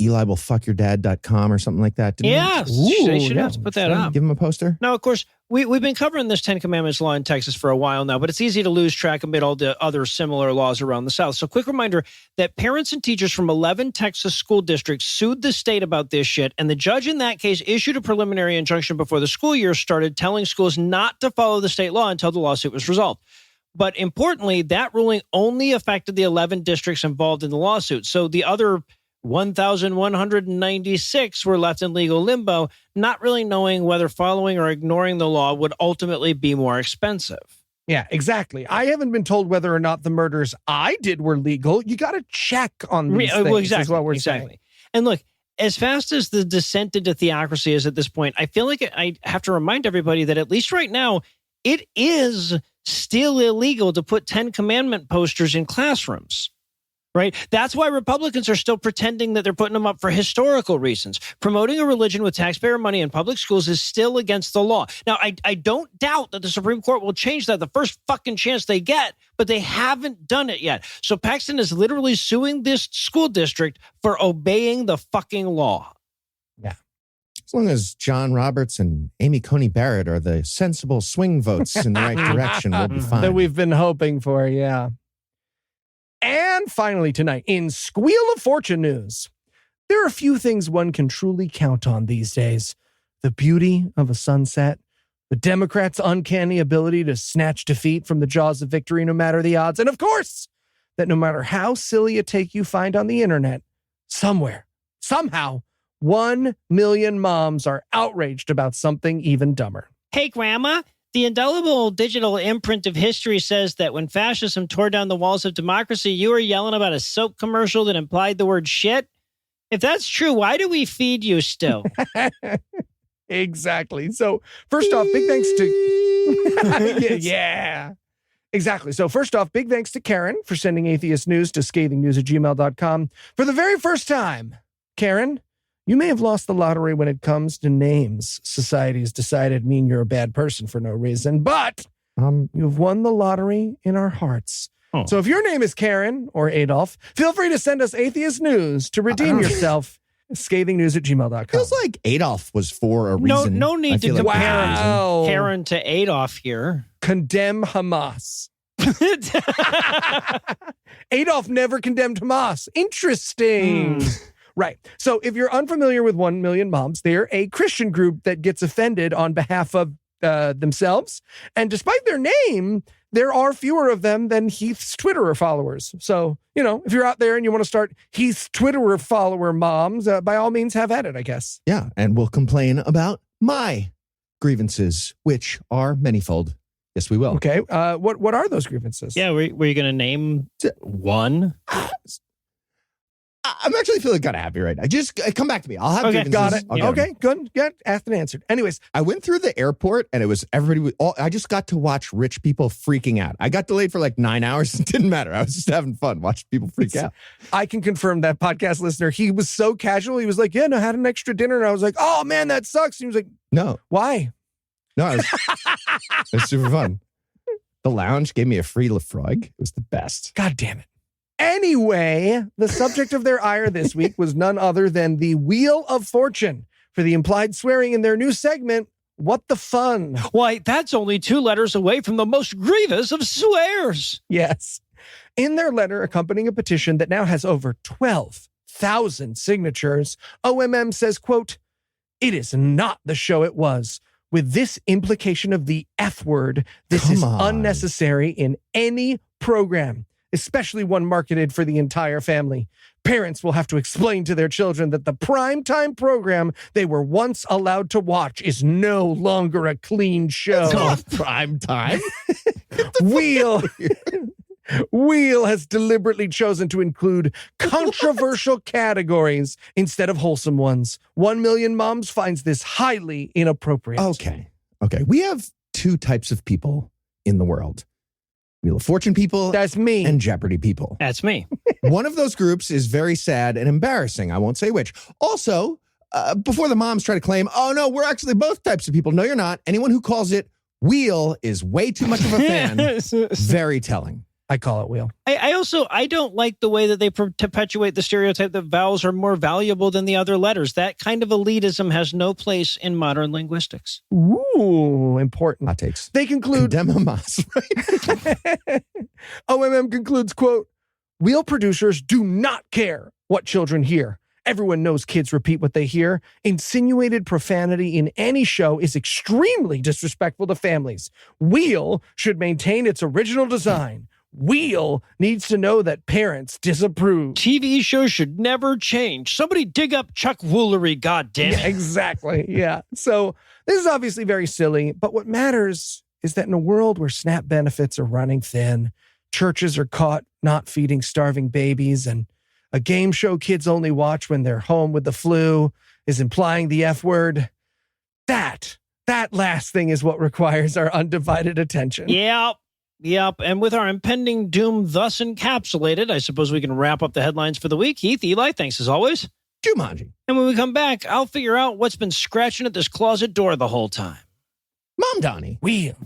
EliWillFuckYourDad.com or something like that. Yes, they should have to put that up. Give them a poster. Now, of course, we've been covering this 10 Commandments law in Texas for a while now, but it's easy to lose track amid all the other similar laws around the South. So quick reminder that parents and teachers from 11 Texas school districts sued the state about this shit, and the judge in that case issued a preliminary injunction before the school year started, telling schools not to follow the state law until the lawsuit was resolved. But importantly, that ruling only affected the 11 districts involved in the lawsuit. So the other 1,196 were left in legal limbo, not really knowing whether following or ignoring the law would ultimately be more expensive. Yeah, exactly. I haven't been told whether or not the murders I did were legal. You got to check on these things, exactly, is what we're saying. And look, as fast as the descent into theocracy is at this point, I feel like I have to remind everybody that at least right now, it is still illegal to put 10 Commandment posters in classrooms. Right? That's why Republicans are still pretending that they're putting them up for historical reasons. Promoting a religion with taxpayer money in public schools is still against the law. Now, I don't doubt that the Supreme Court will change that the first fucking chance they get, but they haven't done it yet. So Paxton is literally suing this school district for obeying the fucking law. Yeah. As long as John Roberts and Amy Coney Barrett are the sensible swing votes in the right direction, we'll be fine. That we've been hoping for, yeah. And finally tonight, in Squeal of Fortune news, there are a few things one can truly count on these days. The beauty of a sunset, the Democrats' uncanny ability to snatch defeat from the jaws of victory no matter the odds, and of course, that no matter how silly a take you find on the internet, somewhere, somehow, 1 million moms are outraged about something even dumber. Hey, Grandma. The indelible digital imprint of history says that when fascism tore down the walls of democracy, you were yelling about a soap commercial that implied the word shit. If that's true, why do we feed you still? Exactly. So first off, big thanks to... yeah. Exactly. So first off, big thanks to Karen for sending atheist news to scathingnews@gmail.com. For the very first time, Karen, you may have lost the lottery when it comes to names society's decided mean you're a bad person for no reason, but you've won the lottery in our hearts. Oh. So if your name is Karen or Adolf, feel free to send us atheist news to redeem yourself. ScathingNews@gmail.com. Feels like Adolf was for a reason. No need to like compare Karen to Adolf here. Condemn Hamas. Adolf never condemned Hamas. Interesting. Right. So if you're unfamiliar with 1 Million Moms, they're a Christian group that gets offended on behalf of themselves. And despite their name, there are fewer of them than Heath's Twitterer followers. So, if you're out there and you want to start Heath's Twitterer follower moms, by all means, have at it, I guess. Yeah. And we'll complain about my grievances, which are manifold. Yes, we will. Okay. What are those grievances? Yeah. Were you going to name one? I'm actually feeling kind of happy right now. Just come back to me. I'll have grievances. Got it. I'll Okay, good. Asked and answered. Anyways, I went through the airport and it was I just got to watch rich people freaking out. I got delayed for like 9 hours. It didn't matter. I was just having fun watching people freak out. I can confirm that podcast listener, he was so casual. He was like, yeah, no, I had an extra dinner. And I was like, oh man, that sucks. And he was like, no. Why? No, it was super fun. The lounge gave me a free Lefroy. It was the best. God damn it. Anyway, the subject of their ire this week was none other than the Wheel of Fortune for the implied swearing in their new segment, What the Fun? Why, that's only 2 letters away from the most grievous of swears. Yes. In their letter accompanying a petition that now has over 12,000 signatures, OMM says, quote, "It is not the show it was. With this implication of the F word, this is unnecessary in any program, especially one marketed for the entire family. Parents will have to explain to their children that the primetime program they were once allowed to watch is no longer a clean show." It's not prime time. Wheel has deliberately chosen to include controversial categories instead of wholesome ones. 1 Million Moms finds this highly inappropriate. Okay. We have 2 types of people in the world. Wheel of Fortune people. That's me. And Jeopardy people. That's me. One of those groups is very sad and embarrassing. I won't say which. Also, before the moms try to claim, oh no, we're actually both types of people. No, you're not. Anyone who calls it Wheel is way too much of a fan. Very telling. I call it Wheel. I don't like the way that they perpetuate the stereotype that vowels are more valuable than the other letters. That kind of elitism has no place in modern linguistics. Ooh, important. Hot takes. They conclude... Condemn Hamas, right? OMM concludes, quote, "Wheel producers do not care what children hear. Everyone knows kids repeat what they hear. Insinuated profanity in any show is extremely disrespectful to families. Wheel should maintain its original design. Wheel needs to know that parents disapprove. TV shows should never change. Somebody dig up Chuck Woolery, goddammit." Yeah, exactly. Yeah. So this is obviously very silly, but what matters is that in a world where SNAP benefits are running thin, churches are caught not feeding starving babies, and a game show kids only watch when they're home with the flu is implying the F word, that last thing is what requires our undivided attention. Yep. And with our impending doom thus encapsulated, I suppose we can wrap up the headlines for the week. Heath, Eli, thanks as always. Jumanji. And when we come back, I'll figure out what's been scratching at this closet door the whole time. Mom Donnie. Wheel.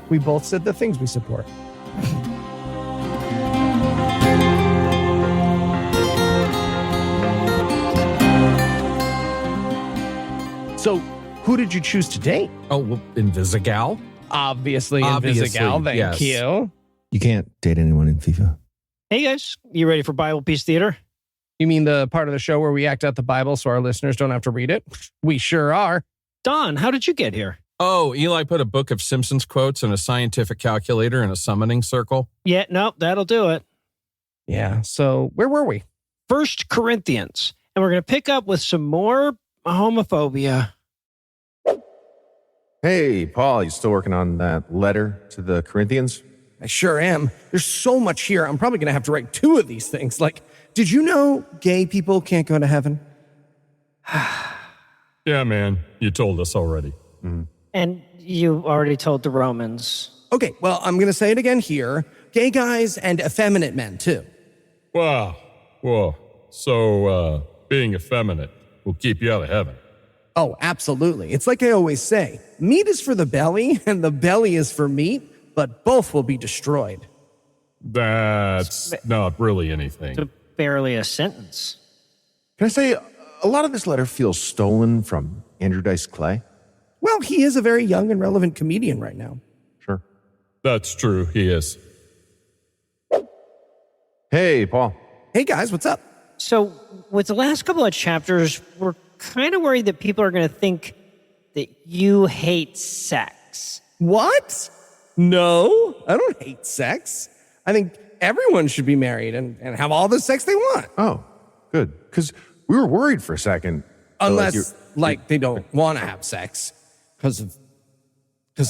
We both said the things we support. So, who did you choose to date? Oh, well, Invisigal. Obviously, Invisigal. Thank you. You can't date anyone in FIFA. Hey, guys. You ready for Bible Peace Theater? You mean the part of the show where we act out the Bible so our listeners don't have to read it? We sure are. Don, how did you get here? Oh, Eli put a book of Simpsons quotes and a scientific calculator in a summoning circle. Yeah, nope, that'll do it. Yeah, so where were we? 1 Corinthians. And we're going to pick up with some more homophobia. Hey, Paul, you still working on that letter to the Corinthians? I sure am. There's so much here. I'm probably going to have to write 2 of these things. Like, did you know gay people can't go to heaven? Yeah, man, you told us already. And you already told the Romans. Okay, well, I'm going to say it again here. Gay guys and effeminate men, too. Wow. Whoa. So, being effeminate will keep you out of heaven. Oh, absolutely. It's like I always say, meat is for the belly, and the belly is for meat, but both will be destroyed. That's not really anything. It's barely a sentence. Can I say, a lot of this letter feels stolen from Andrew Dice Clay? Well, he is a very young and relevant comedian right now. Sure. That's true, he is. Hey, Paul. Hey, guys, what's up? So, with the last couple of chapters, we're kind of worried that people are going to think that you hate sex. What? No, I don't hate sex. I think everyone should be married and have all the sex they want. Oh, good. Because we were worried for a second. Unless, they don't want to have sex because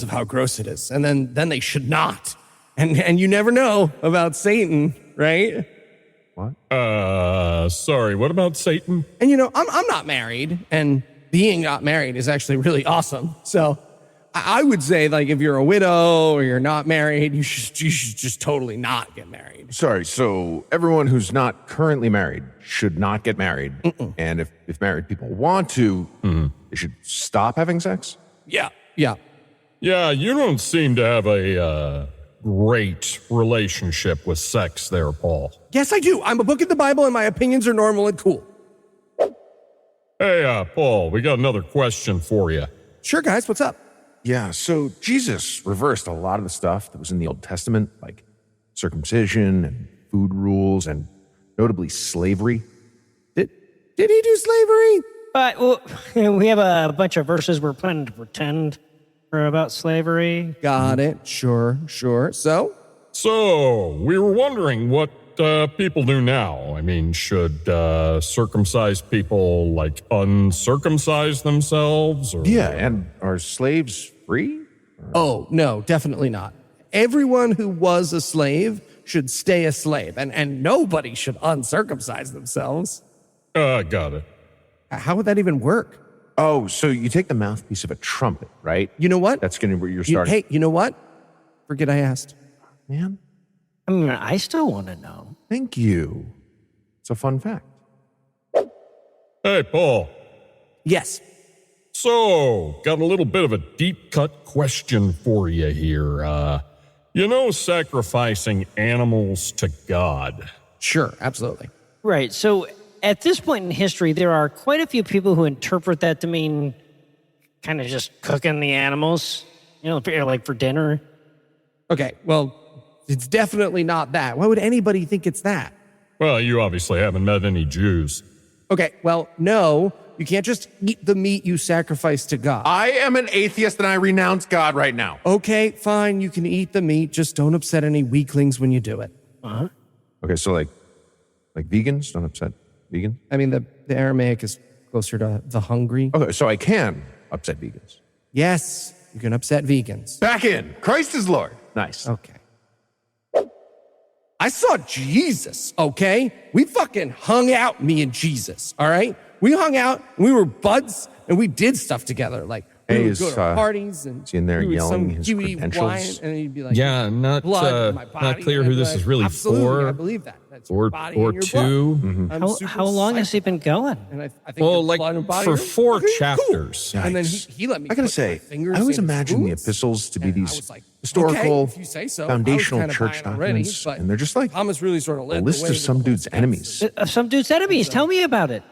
of how gross it is. And then they should not. And you never know about Satan, right? What? Sorry, what about Satan? And I'm not married, and being not married is actually really awesome. So I would say, if you're a widow or you're not married, you should just totally not get married. Sorry, so everyone who's not currently married should not get married. And if married people want to, they should stop having sex? Yeah. Yeah, you don't seem to have a great relationship with sex there, Paul. Yes, I do. I'm a book in the Bible, and my opinions are normal and cool. Hey, Paul, we got another question for you. Sure, guys, what's up? Yeah, so Jesus reversed a lot of the stuff that was in the Old Testament, like circumcision and food rules and notably slavery. Did he do slavery? But we have a bunch of verses we're planning to pretend are about slavery. Got it. Sure. So, we were wondering what people do now. I mean, should circumcised people, uncircumcise themselves? Or, yeah, and are slaves free? Oh, no, definitely not. Everyone who was a slave should stay a slave, and nobody should uncircumcise themselves. Got it. How would that even work? Oh, so you take the mouthpiece of a trumpet, right? You know what? That's going to be where you're starting. Hey, you know what? Forget I asked. Man. I mean, I still want to know. Thank you. It's a fun fact. Hey, Paul. Yes. So, got a little bit of a deep-cut question for you here. Sacrificing animals to God. Sure, absolutely. Right, so at this point in history, there are quite a few people who interpret that to mean kind of just cooking the animals, for dinner. Okay, well, it's definitely not that. Why would anybody think it's that? Well, you obviously haven't met any Jews. Okay, well, no, you can't just eat the meat you sacrifice to God. I am an atheist and I renounce God right now. Okay, fine, you can eat the meat, just don't upset any weaklings when you do it. Uh-huh. Okay, so like vegans, don't upset vegans? I mean, the Aramaic is closer to the hungry. Okay, so I can upset vegans. Yes, you can upset vegans. Back in. Christ is Lord. Nice. Okay. I saw Jesus, okay? We fucking hung out, me and Jesus, all right? We hung out, and we were buds, and we did stuff together. We would go to parties, and is he in there yelling his he would eat credentials? wine, and he'd be like, yeah, not clear who this is really absolutely, for. I believe that. That's or body in your two. Mm-hmm. How long has he been going? And I think for 4 chapters. Cool. And then he let me. I gotta say, I always imagined the epistles to be these historical, foundational church documents, and they're just like Thomas really sort of a list of some dude's enemies. Some dude's enemies. Tell me about it.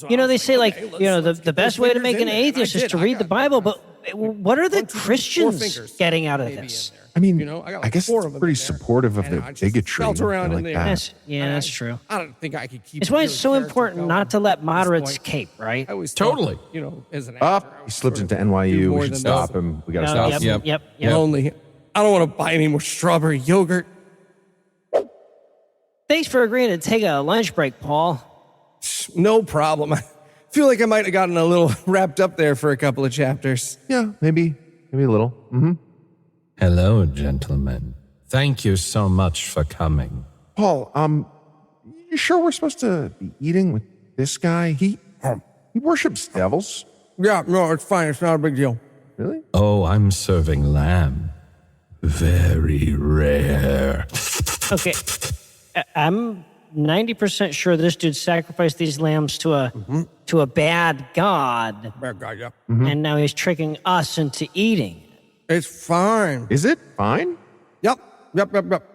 They say the best way to make an atheist is to read the Bible, but what are the Christians getting out of this? I mean, I guess it's pretty supportive of their bigotry. Around that. That's true. I don't think I could keep. It's why it's so important not to let moderates cape, right? Totally. As an actor, he slipped into NYU. We should stop him. We gotta stop him. Yep. Lonely. I don't want to buy any more strawberry yogurt. Thanks for agreeing to take a lunch break, Paul. No problem. I feel like I might have gotten a little wrapped up there for a couple of chapters. Yeah, maybe a little. Mm-hmm. Hello, gentlemen. Thank you so much for coming. Paul, You sure we're supposed to be eating with this guy? He worships devils. Yeah, no, it's fine. It's not a big deal. Really? Oh, I'm serving lamb. Very rare. Okay, I'm 90% sure this dude sacrificed these lambs to a bad god. Bad God, yeah. And now he's tricking us into eating. It's fine. Is it fine? Yep.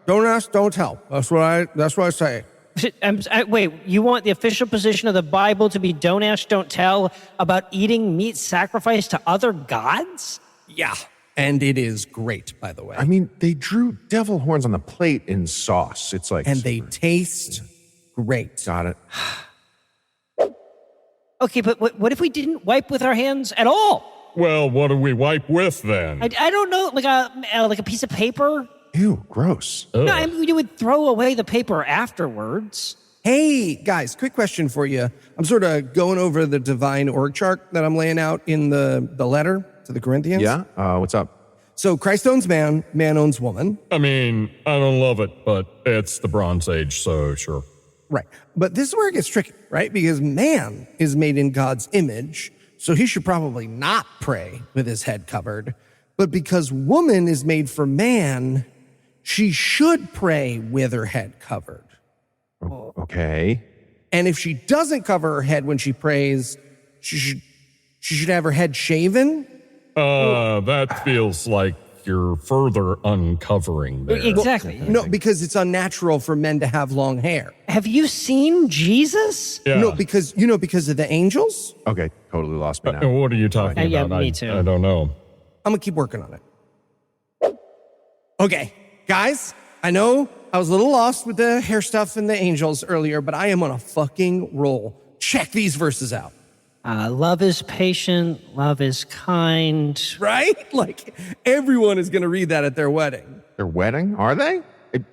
Don't ask, don't tell. That's what I say. Wait, you want the official position of the Bible to be don't ask, don't tell about eating meat sacrificed to other gods? Yeah. And it is great, by the way. I mean, they drew devil horns on the plate in sauce. It's like... And they taste great. Got it. Okay, but what if we didn't wipe with our hands at all? Well, what do we wipe with then? I don't know, like a piece of paper? Ew, gross. No, I mean, you would throw away the paper afterwards. Hey, guys, quick question for you. I'm sort of going over the divine org chart that I'm laying out in the letter to the Corinthians. Yeah? What's up? So Christ owns man, man owns woman. I mean, I don't love it, but it's the Bronze Age, so sure. Right. But this is where it gets tricky, right? Because man is made in God's image, so he should probably not pray with his head covered. But because woman is made for man, she should pray with her head covered. Okay. And if she doesn't cover her head when she prays, she should have her head shaven. That feels like you're further uncovering there. Exactly. No, because it's unnatural for men to have long hair. Have you seen Jesus? Yeah. No, because of the angels. Okay, totally lost me now. What are you talking about? Yeah, me too. I don't know. I'm gonna keep working on it. Okay, guys, I know I was a little lost with the hair stuff and the angels earlier, but I am on a fucking roll. Check these verses out. Love is patient, love is kind. Right? Like, everyone is going to read that at their wedding. Their wedding? Are they?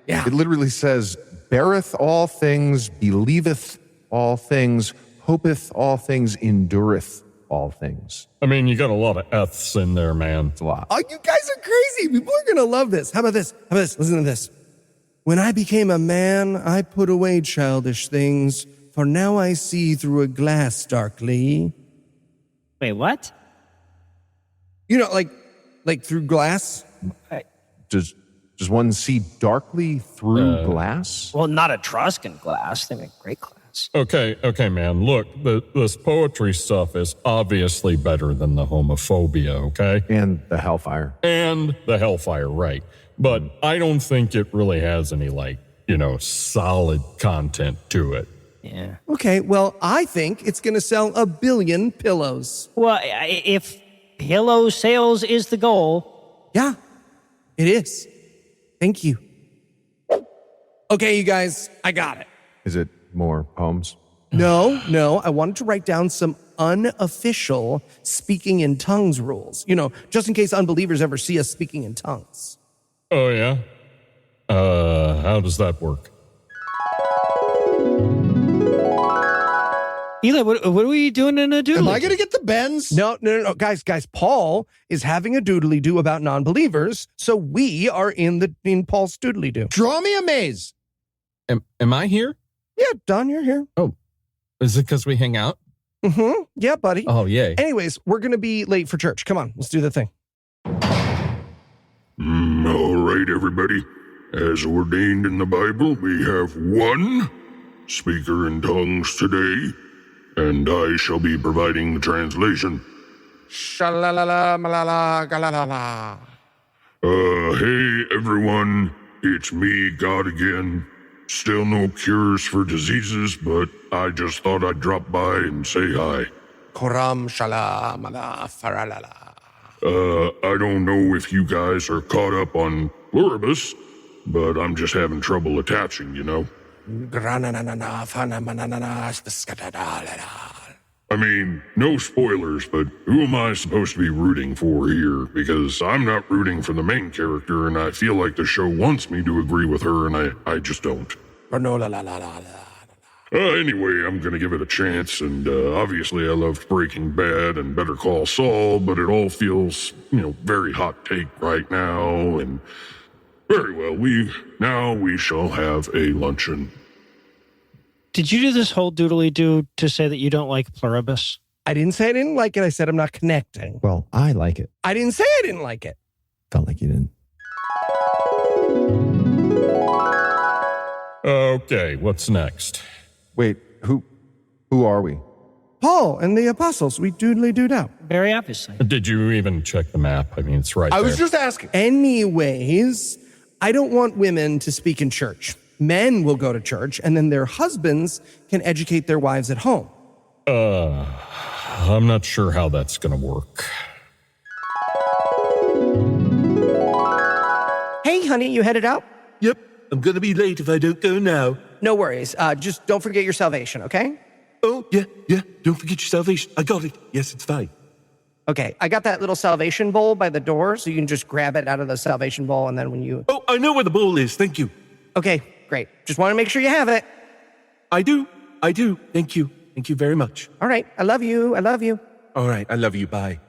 Yeah. It literally says, beareth all things, believeth all things, hopeth all things, endureth all things. I mean, you got a lot of F's in there, man. It's a lot. Oh, you guys are crazy. People are going to love this. How about this? Listen to this. When I became a man, I put away childish things, for now I see through a glass darkly. Wait, what? You know, like through glass? Does one see darkly through glass? Well, not Etruscan glass. They make great glass. Okay, man. Look, this poetry stuff is obviously better than the homophobia, okay? And the hellfire. And the hellfire, right. But I don't think it really has any, solid content to it. Yeah. Okay, well, I think it's going to sell 1 billion pillows. Well, if pillow sales is the goal. Yeah, it is. Thank you. Okay, you guys, I got it. Is it more poems? No, I wanted to write down some unofficial speaking in tongues rules. Just in case unbelievers ever see us speaking in tongues. Oh, yeah? How does that work? Eli, what are we doing in a doodly? Am I going to get the bends? No. Guys, Paul is having a doodly-doo about non-believers, so we are in Paul's doodly-doo. Draw me a maze. Am I here? Yeah, Don, you're here. Oh, is it because we hang out? Mm-hmm. Yeah, buddy. Oh, yay. Anyways, we're going to be late for church. Come on, let's do the thing. All right, everybody. As ordained in the Bible, we have one speaker in tongues today, and I shall be providing the translation. Shalalala malala galalala. Hey, everyone. It's me, God again. Still no cures for diseases, but I just thought I'd drop by and say hi. Koram shala mala faralala. I don't know if you guys are caught up on pluribus, but I'm just having trouble attaching, I mean, no spoilers, but who am I supposed to be rooting for here? Because I'm not rooting for the main character, and I feel like the show wants me to agree with her, and I just don't. Anyway, I'm gonna give it a chance, and obviously I loved Breaking Bad and Better Call Saul, but it all feels, very hot take right now, and very well, we shall have a luncheon. Did you do this whole doodly-doo to say that you don't like pluribus? I didn't say I didn't like it. I said I'm not connecting. Well, I like it. I didn't say I didn't like it. Felt like you didn't. Okay, what's next? Wait, who are we? Paul and the apostles. We doodly-dooed out. Very obviously. Did you even check the map? I mean, it's right there. I was just asking. Anyways, I don't want women to speak in church. Men will go to church, and then their husbands can educate their wives at home. I'm not sure how that's going to work. Hey, honey, you headed out? Yep, I'm going to be late if I don't go now. No worries. Just don't forget your salvation, okay? Oh, yeah, don't forget your salvation. I got it. Yes, it's fine. Okay, I got that little salvation bowl by the door, so you can just grab it out of the salvation bowl, and then when you... Oh, I know where the bowl is. Thank you. Okay, great. Just want to make sure you have it. I do. Thank you. Thank you very much. All right, I love you. All right, I love you. Bye.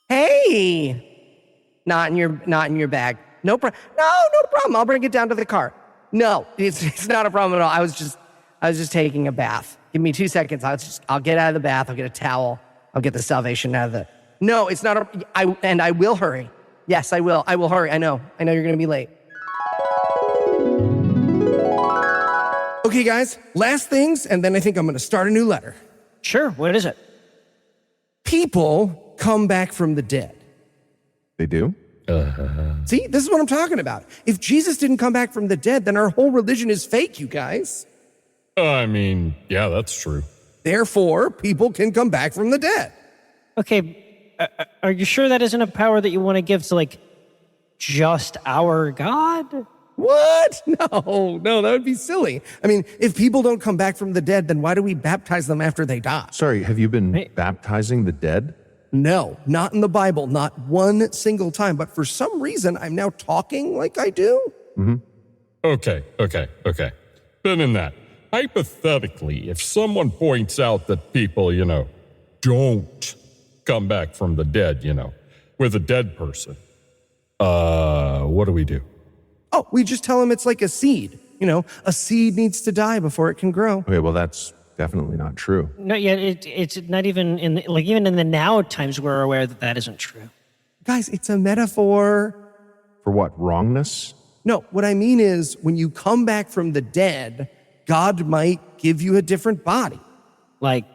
Hey! Not in your bag. No problem. I'll bring it down to the car. No, it's not a problem at all. I was just taking a bath. Give me 2 seconds. I'll get out of the bath. I'll get a towel. I'll get the salvation out of the... No, it's not I will hurry. Yes, I will. I will hurry. I know you're going to be late. Okay, guys, last things, and then I think I'm going to start a new letter. Sure, what is it? People come back from the dead. They do? See, this is what I'm talking about. If Jesus didn't come back from the dead, then our whole religion is fake, you guys. I mean, yeah, that's true. Therefore, people can come back from the dead. Okay, are you sure that isn't a power that you want to give to, like, just our God? What? No, that would be silly. I mean, if people don't come back from the dead, then why do we baptize them after they die? Sorry, have you been baptizing the dead? No, not in the Bible, not one single time. But for some reason, I'm now talking like I do. Mm-hmm. Okay. But in that, hypothetically, if someone points out that people, don't come back from the dead, with a dead person, what do we do? Oh, we just tell them it's like a seed. A seed needs to die before it can grow. Okay, well, that's definitely not true. No, yeah, it's not even even in the now times we're aware that isn't true. Guys, it's a metaphor. For what, wrongness? No, what I mean is when you come back from the dead, God might give you a different body. Like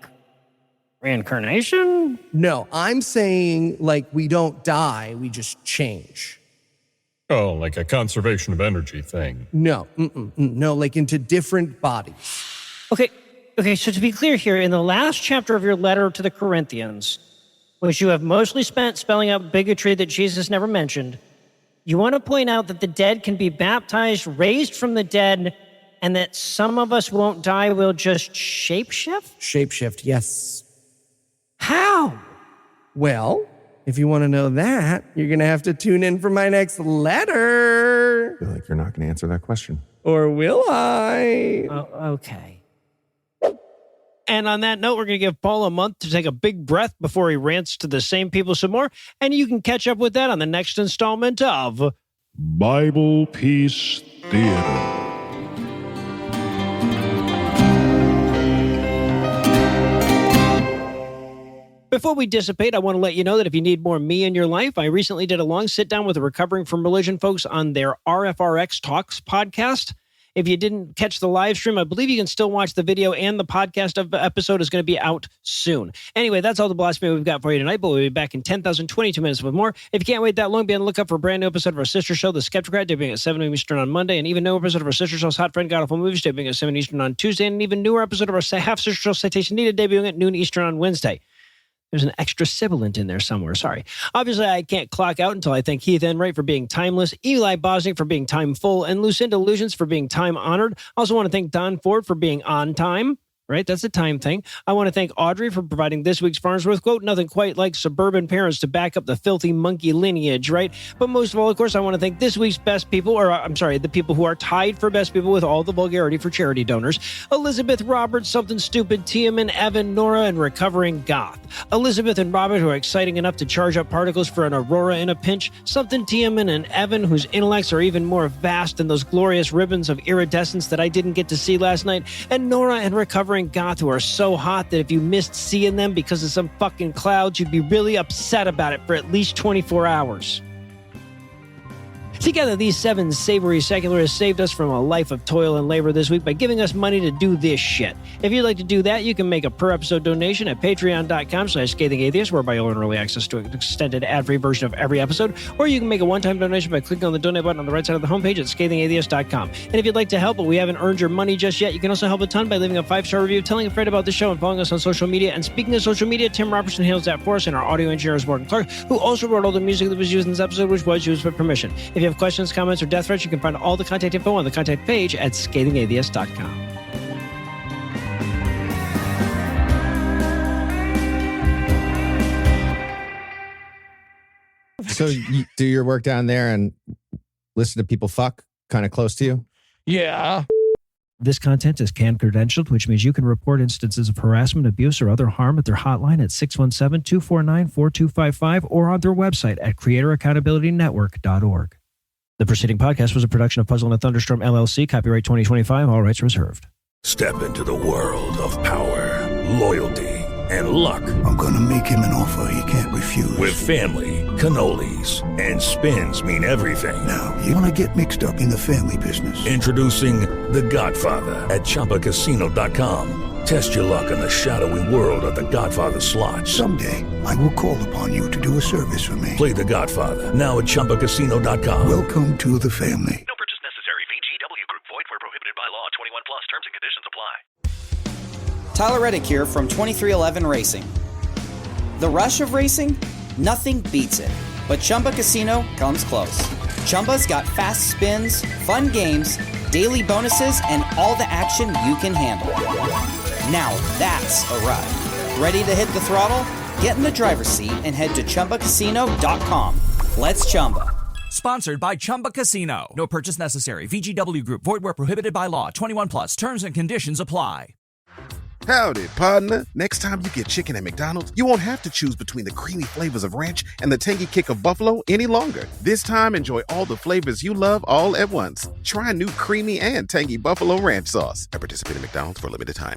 reincarnation? No, I'm saying like we don't die, we just change. Oh, like a conservation of energy thing. No, no, like into different bodies. Okay, so to be clear here, in the last chapter of your letter to the Corinthians, which you have mostly spent spelling out bigotry that Jesus never mentioned, you want to point out that the dead can be baptized, raised from the dead, and that some of us won't die, we'll just shapeshift? Shapeshift, yes. How? Well, if you want to know that, you're going to have to tune in for my next letter. I feel like you're not going to answer that question. Or will I? Oh, okay. And on that note, we're going to give Paul a month to take a big breath before he rants to the same people some more. And you can catch up with that on the next installment of Bible Peace Theater. Before we dissipate, I want to let you know that if you need more me in your life, I recently did a long sit-down with the Recovering from Religion folks on their RFRX Talks podcast. If you didn't catch the live stream, I believe you can still watch the video, and the podcast of the episode is going to be out soon. Anyway, that's all the blasphemy we've got for you tonight, but we'll be back in 10,022 minutes with more. If you can't wait that long, be on the lookout for a brand new episode of our sister show, The Skepticrat, debuting at 7 Eastern on Monday, and even new episode of our sister show's Hot Friend GodAwfulMovies, debuting at 7 Eastern on Tuesday, and an even newer episode of our half-sister show, Citation Needed, debuting at noon Eastern on Wednesday. There's an extra sibilant in there somewhere. Sorry. Obviously, I can't clock out until I thank Heath Enright for being timeless, Eli Bosnick for being timeful, and Lucinda Lugeons for being time-honored. I also want to thank Don Ford for being on time. right? That's a time thing. I want to thank Audrey for providing this week's Farnsworth quote. Nothing quite like suburban parents to back up the filthy monkey lineage, right? But most of all, of course, I want to thank this week's best people, or I'm sorry, the people who are tied for best people with all the vulgarity for charity donors. Elizabeth, Robert, Something Stupid, Tiaman, Evan, Nora, and Recovering Goth. Elizabeth and Robert, who are exciting enough to charge up particles for an aurora in a pinch. Something Tiaman and Evan, whose intellects are even more vast than those glorious ribbons of iridescence that I didn't get to see last night. And Nora and Recovering Goth, who are so hot that if you missed seeing them because of some fucking clouds, you'd be really upset about it for at least 24 hours. Together, these 7 savory secularists saved us from a life of toil and labor this week by giving us money to do this shit. If you'd like to do that, you can make a per-episode donation at patreon.com/ScathingAtheist, whereby you'll earn early access to an extended ad-free version of every episode, or you can make a one-time donation by clicking on the donate button on the right side of the homepage at ScathingAtheist.com. And if you'd like to help, but we haven't earned your money just yet, you can also help a ton by leaving a 5-star review, telling a friend about the show, and following us on social media. And speaking of social media, Tim Robertson handles that for us, and our audio engineer is Morgan Clark, who also wrote all the music that was used in this episode, which was used with permission. If you have questions, comments, or death threats, you can find all the contact info on the contact page at ScathingAtheist.com. So you do your work down there and listen to people fuck kind of close to you? Yeah. This content is CAN credentialed, which means you can report instances of harassment, abuse, or other harm at their hotline at 617-249-4255 or on their website at creatoraccountabilitynetwork.org. The preceding podcast was a production of Puzzle and a Thunderstorm, LLC, copyright 2025, all rights reserved. Step into the world of power, loyalty, and luck. I'm gonna make him an offer he can't refuse. With family, cannolis, and spins mean everything. Now, you wanna get mixed up in the family business. Introducing The Godfather at ChumbaCasino.com. Test your luck in the shadowy world of The Godfather slot. Someday, I will call upon you to do a service for me. Play The Godfather now at ChumbaCasino.com. Welcome to the family. No purchase necessary. VGW Group. Void where prohibited by law. 21 plus. Terms and conditions apply. Tyler Reddick here from 2311 Racing. The rush of racing? Nothing beats it. But Chumba Casino comes close. Chumba's got fast spins, fun games, daily bonuses, and all the action you can handle. Now that's a ride. Ready to hit the throttle? Get in the driver's seat and head to ChumbaCasino.com. Let's Chumba. Sponsored by Chumba Casino. No purchase necessary. VGW Group. Void where prohibited by law. 21 plus. Terms and conditions apply. Howdy, partner. Next time you get chicken at McDonald's, you won't have to choose between the creamy flavors of ranch and the tangy kick of buffalo any longer. This time, enjoy all the flavors you love all at once. Try new creamy and tangy buffalo ranch sauce. At participating McDonald's for a limited time.